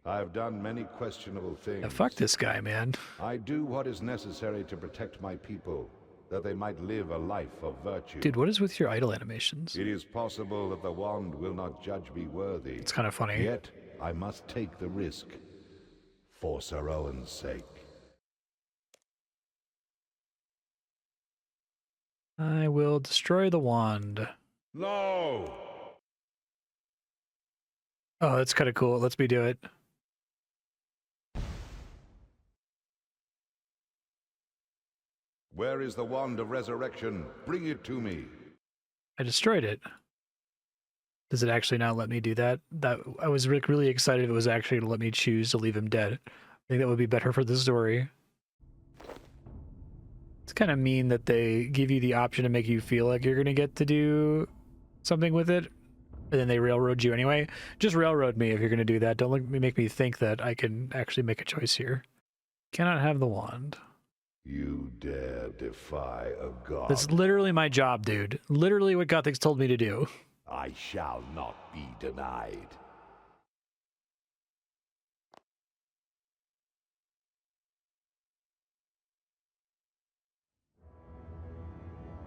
B: I have done many questionable things.
A: Yeah, fuck this guy, man.
B: I do what is necessary to protect my people, that they might live a life of virtue.
A: Dude, what is with your idle animations?
B: It is possible that the wand will not judge me worthy.
A: It's kind of funny.
B: Yet, I must take the risk, for Sir Owen's sake.
A: I will destroy the wand.
B: No!
A: Oh, that's kind of cool. Let's me do it.
B: Where is the wand of resurrection? Bring it to me.
A: I destroyed it. Does it actually not let me do that? That I was really excited if it was actually going to let me choose to leave him dead. I think that would be better for the story. It's kind of mean that they give you the option to make you feel like you're going to get to do something with it, and then they railroad you anyway. Just railroad me if you're going to do that. Don't make me think that I can actually make a choice here. Cannot have the wand.
B: You dare defy a god?
A: That's literally my job, dude. Literally what Gothic's told me to do.
B: I shall not be denied.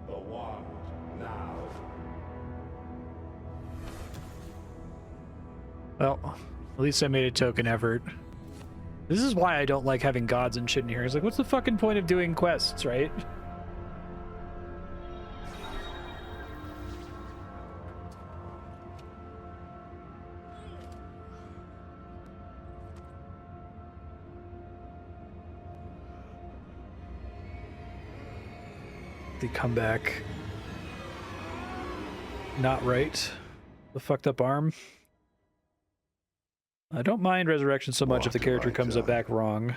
B: The wand, now.
A: Well, at least I made a token effort. This is why I don't like having gods and shit in here. It's like, what's the fucking point of doing quests, right? They come back. Not right. The fucked up arm. I don't mind resurrection so much if the character comes up back wrong.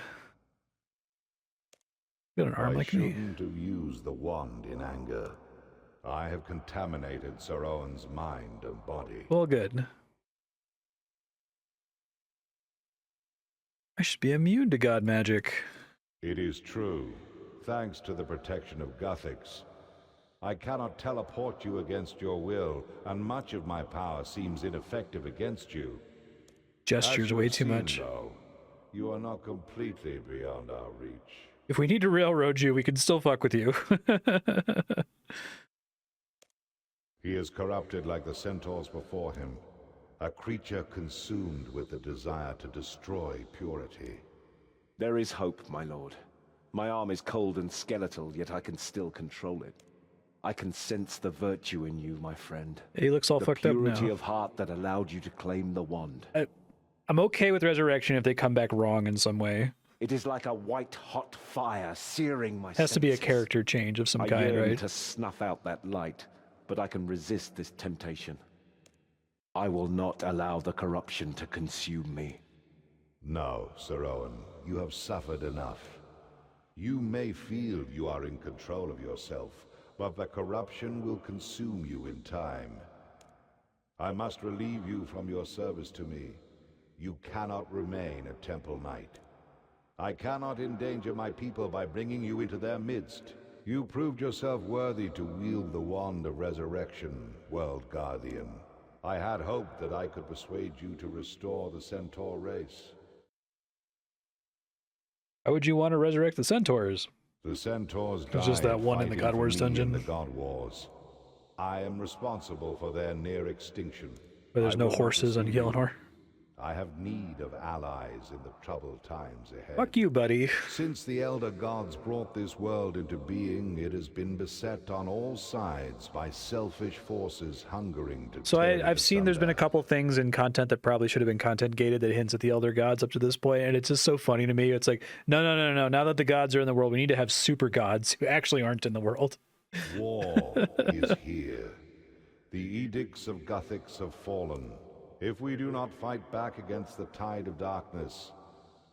A: Got an arm like me.
B: I shouldn't have used the wand in anger. I have contaminated Sir Owen's mind and body.
A: Well, good. I should be immune to god magic.
B: It is true. Thanks to the protection of Gothics. I cannot teleport you against your will, and much of my power seems ineffective against you.
A: Gestures way too much.
B: Though, you are not completely beyond our reach.
A: If we need to railroad you, we can still fuck with you.
B: He is corrupted like the centaurs before him, a creature consumed with the desire to destroy purity.
C: There is hope, my lord. My arm is cold and skeletal, yet I can still control it. I can sense the virtue in you, my friend.
A: He looks all fucked up now.
C: The purity of heart that allowed you to claim the wand.
A: I'm okay with resurrection if they come back wrong in some way.
C: It is like a white-hot fire searing my senses.
A: Has to be a character change of some kind,
C: I yearn
A: right?
C: to snuff out that light, but I can resist this temptation. I will not allow the corruption to consume me.
B: No, Sir Owen, you have suffered enough. You may feel you are in control of yourself, but the corruption will consume you in time. I must relieve you from your service to me. You cannot remain a Temple Knight. I cannot endanger my people by bringing you into their midst. You proved yourself worthy to wield the wand of resurrection, World Guardian. I had hoped that I could persuade you to restore the Centaur race.
A: Why would you want to resurrect the centaurs?
B: The centaurs died
A: There's just that one in the
B: fighting
A: God Wars
B: for me
A: dungeon.
B: in the God Wars. I am responsible for their near extinction.
A: Where there's
B: I
A: no
B: will not
A: horses on
B: deceive you.
A: Gielinor.
B: I have need of allies in the troubled times ahead.
A: Fuck you, buddy.
B: Since the Elder Gods brought this world into being, it has been beset on all sides by selfish forces hungering to
A: So
B: tear it
A: I've seen there's been a
B: asunder.
A: couple things in content that probably should have been content gated that hints at the Elder Gods up to this point, and it's just so funny to me. It's like, no. Now that the gods are in the world, we need to have super gods who actually aren't in the world.
B: War is here. The edicts of Gothics have fallen. If we do not fight back against the tide of darkness,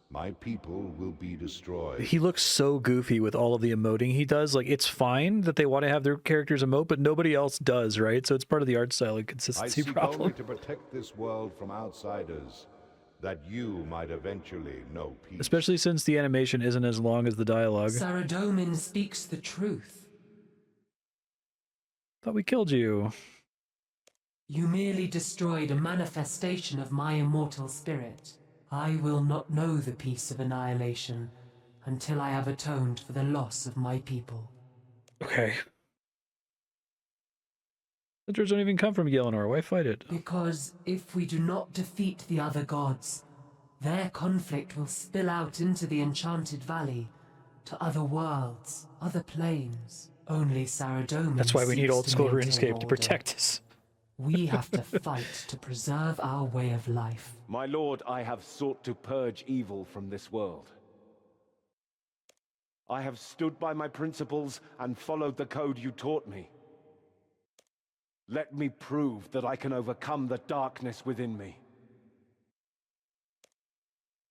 B: my people will be destroyed.
A: He looks so goofy with all of the emoting he does. Like, it's fine that they want to have their characters emote, but nobody else does, right? So it's part of the art style and
B: I
A: consistency
B: seek
A: problem.
B: only to protect this world from outsiders, that you might eventually know peace.
A: Especially since the animation isn't as long as the dialogue.
I: Saradomin speaks the truth.
A: Thought we killed you.
I: You merely destroyed a manifestation of my immortal spirit. I will not know the peace of annihilation until I have atoned for the loss of my people.
A: Okay. Centaurs don't even come from Gielinor. Why fight it?
I: Because if we do not defeat the other gods, their conflict will spill out into the Enchanted Valley, to other worlds, other planes. Only Saradomin
A: That's why we need
I: seeks
A: old
I: to
A: school
I: maintain
A: RuneScape to
I: order.
A: protect us.
I: We have to fight to preserve our way of life.
C: My lord, I have sought to purge evil from this world. I have stood by my principles and followed the code you taught me. Let me prove that I can overcome the darkness within me.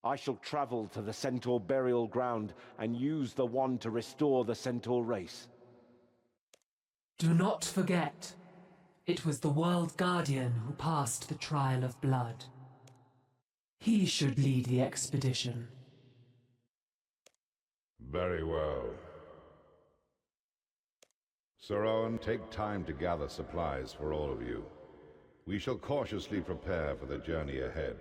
C: I shall travel to the Centaur burial ground and use the wand to restore the Centaur race.
I: Do not forget, it was the World Guardian who passed the trial of blood. He should lead the expedition.
B: Very well. Sir Owen, take time to gather supplies for all of you. We shall cautiously prepare for the journey ahead.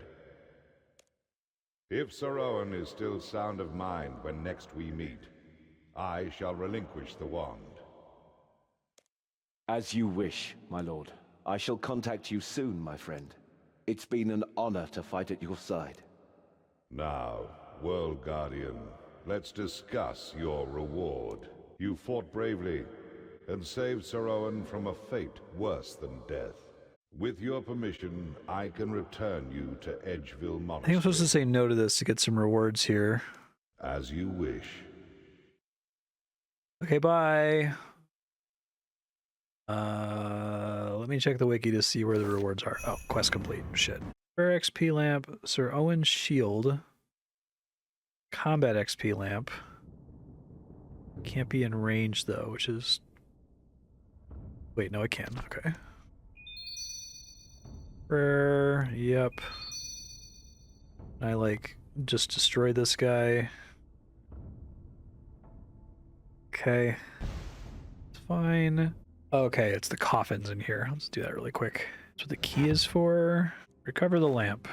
B: If Sir Owen is still sound of mind when next we meet, I shall relinquish the wand.
C: As you wish, my lord. I shall contact you soon, my friend. It's been an honor to fight at your side.
B: Now, World Guardian, let's discuss your reward. You fought bravely and saved Sir Owen from a fate worse than death. With your permission, I can return you to Edgeville Monastery.
A: I think I'm supposed to say no to this to get some rewards here.
B: As you wish.
A: Okay, bye. Let me check the wiki to see where the rewards are. Oh, quest complete. Shit. Rare XP lamp, Sir Owen's shield, combat XP lamp. Can't be in range though, which is... Wait, no, I can. Okay. Rare, yep. I like just destroy this guy. Okay. It's fine. Okay, it's the coffins in here. Let's do that really quick. That's what the key is for. Recover the lamp.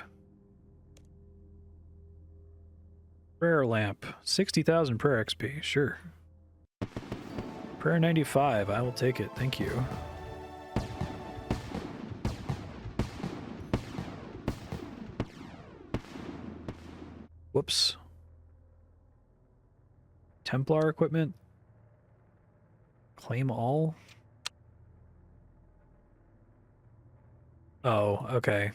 A: Prayer lamp. 60,000 prayer XP. Sure. Prayer 95. I will take it. Thank you. Whoops. Templar equipment. Claim all. Oh, okay.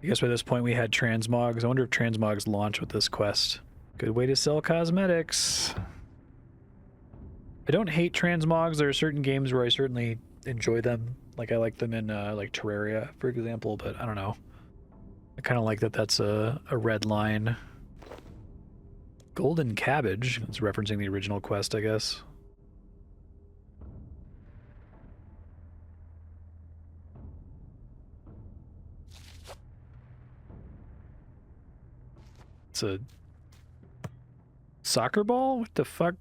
A: I guess by this point we had transmogs. I wonder if transmogs launch with this quest. Good way to sell cosmetics. I don't hate transmogs. There are certain games where I certainly enjoy them. Like I like them in like Terraria, for example, but I don't know. I kind of like that that's a red line. Golden cabbage. It's referencing the original quest, I guess. It's a soccer ball? What the fuck?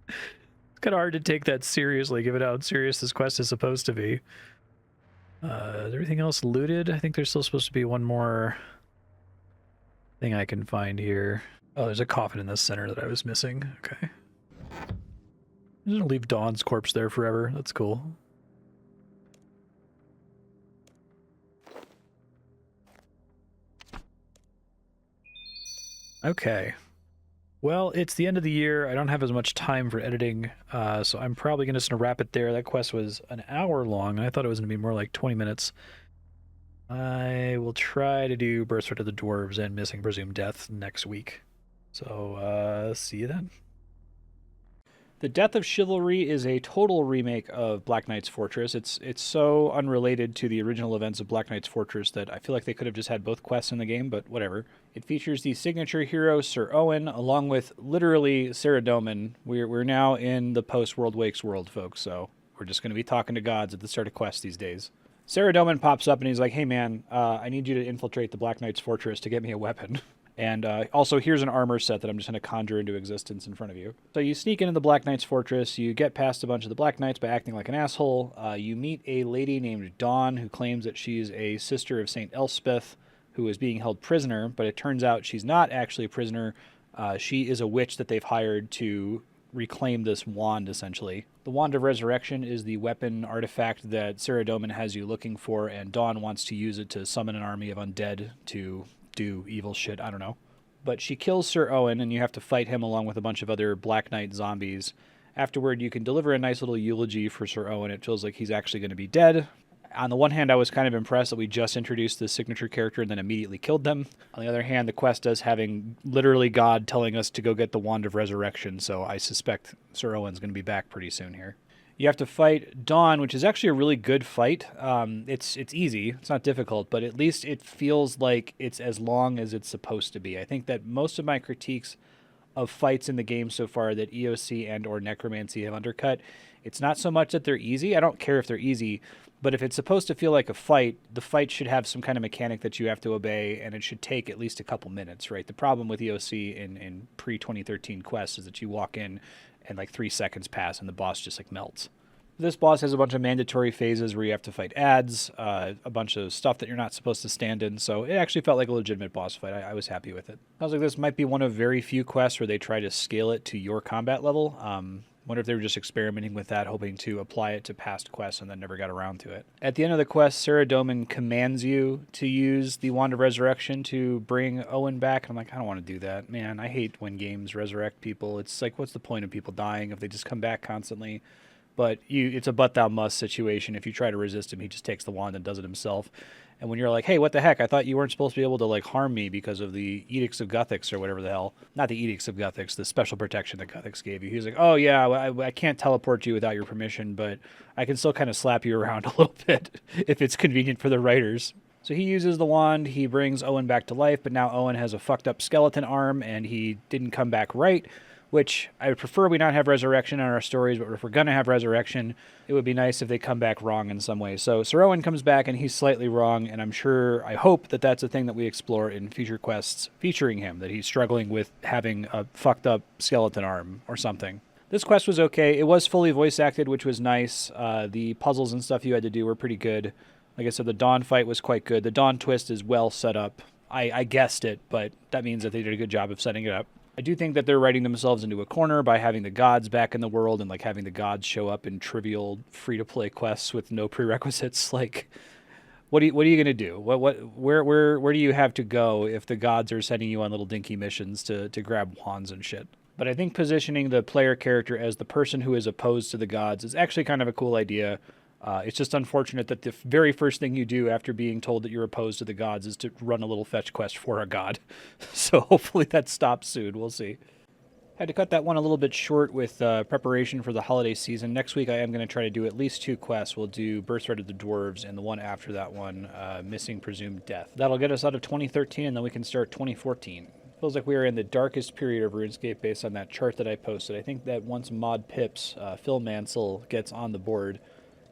A: It's kind of hard to take that seriously, given how serious this quest is supposed to be. Is everything else looted? I think there's still supposed to be one more thing I can find here. Oh, there's a coffin in the center that I was missing. Okay. I'm just gonna leave Dawn's corpse there forever. That's cool. Okay. Well, it's the end of the year. I don't have as much time for editing, so I'm probably just going to wrap it there. That quest was an hour long, and I thought it was going to be more like 20 minutes. I will try to do Birthright of the Dwarves and Missing Presumed Death next week. So, see you then. The Death of Chivalry is a total remake of Black Knight's Fortress. It's so unrelated to the original events of Black Knight's Fortress that I feel like they could have just had both quests in the game, but whatever. It features the signature hero, Sir Owen, along with literally Saradomin. We're now in the post-World Wakes world, folks, so we're just going to be talking to gods at the start of quests these days. Saradomin pops up and he's like, hey man, I need you to infiltrate the Black Knight's Fortress to get me a weapon. And also, here's an armor set that I'm just going to conjure into existence in front of you. So you sneak into the Black Knight's Fortress, you get past a bunch of the Black Knights by acting like an asshole, you meet a lady named Dawn who claims that she's a sister of St. Elspeth who is being held prisoner, but it turns out she's not actually a prisoner. She is a witch that they've hired to reclaim this wand, essentially. The Wand of Resurrection is the weapon artifact that Saradomin has you looking for, and Dawn wants to use it to summon an army of undead to do evil shit, I don't know. But she kills Sir Owen, and you have to fight him along with a bunch of other Black Knight zombies. Afterward, you can deliver a nice little eulogy for Sir Owen. It feels like he's actually going to be dead. On the one hand, I was kind of impressed that we just introduced the signature character and then immediately killed them. On the other hand, the quest does having literally God telling us to go get the Wand of Resurrection, so I suspect Sir Owen's going to be back pretty soon here. You have to fight Dawn, which is actually a really good fight. It's easy. It's not difficult, but at least it feels like it's as long as it's supposed to be. I think that most of my critiques of fights in the game so far that EOC and or Necromancy have undercut, it's not so much that they're easy. I don't care if they're easy, but if it's supposed to feel like a fight, the fight should have some kind of mechanic that you have to obey, and it should take at least a couple minutes, right? The problem with EOC in pre-2013 quests is that you walk in and like 3 seconds pass and the boss just like melts. This boss has a bunch of mandatory phases where you have to fight ads, a bunch of stuff that you're not supposed to stand in, so it actually felt like a legitimate boss fight. I was happy with it. I was like, this might be one of very few quests where they try to scale it to your combat level. Wonder if they were just experimenting with that, hoping to apply it to past quests and then never got around to it. At the end of the quest, Sarah Doman commands you to use the Wand of Resurrection to bring Owen back. I'm like, I don't want to do that. Man, I hate when games resurrect people. It's like, what's the point of people dying if they just come back constantly? But it's a but thou must situation. If you try to resist him, he just takes the wand and does it himself. And when you're like, hey, what the heck? I thought you weren't supposed to be able to like harm me because of the Edicts of Guthix or whatever the hell. Not the Edicts of Guthix, the special protection that Guthix gave you. He's like, oh yeah, I can't teleport you without your permission, but I can still kind of slap you around a little bit if it's convenient for the writers. So he uses the wand, he brings Owen back to life, but now Owen has a fucked up skeleton arm and he didn't come back right, which I would prefer we not have resurrection in our stories, but if we're going to have resurrection, it would be nice if they come back wrong in some way. So Sir Owen comes back and he's slightly wrong, and I hope that that's a thing that we explore in future quests featuring him, that he's struggling with having a fucked up skeleton arm or something. This quest was okay. It was fully voice acted, which was nice. The puzzles and stuff you had to do were pretty good. Like I said, the Dawn fight was quite good. The Dawn twist is well set up. I guessed it, but that means that they did a good job of setting it up. I do think that they're writing themselves into a corner by having the gods back in the world and like having the gods show up in trivial free-to-play quests with no prerequisites. Like, what are you going to do? Where do you have to go if the gods are sending you on little dinky missions to grab wands and shit? But I think positioning the player character as the person who is opposed to the gods is actually kind of a cool idea. It's just unfortunate that the very first thing you do after being told that you're opposed to the gods is to run a little fetch quest for a god. So hopefully that stops soon. We'll see. Had to cut that one a little bit short with preparation for the holiday season. Next week I am going to try to do at least 2 quests. We'll do Birthright of the Dwarves and the one after that one, Missing Presumed Death. That'll get us out of 2013 and then we can start 2014. Feels like we are in the darkest period of RuneScape based on that chart that I posted. I think that once Mod Pips, Phil Mansell, gets on the board,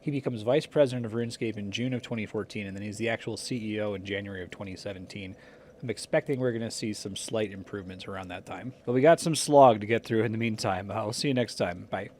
A: he becomes vice president of RuneScape in June of 2014, and then he's the actual CEO in January of 2017. I'm expecting we're going to see some slight improvements around that time. But we got some slog to get through in the meantime. I'll see you next time. Bye.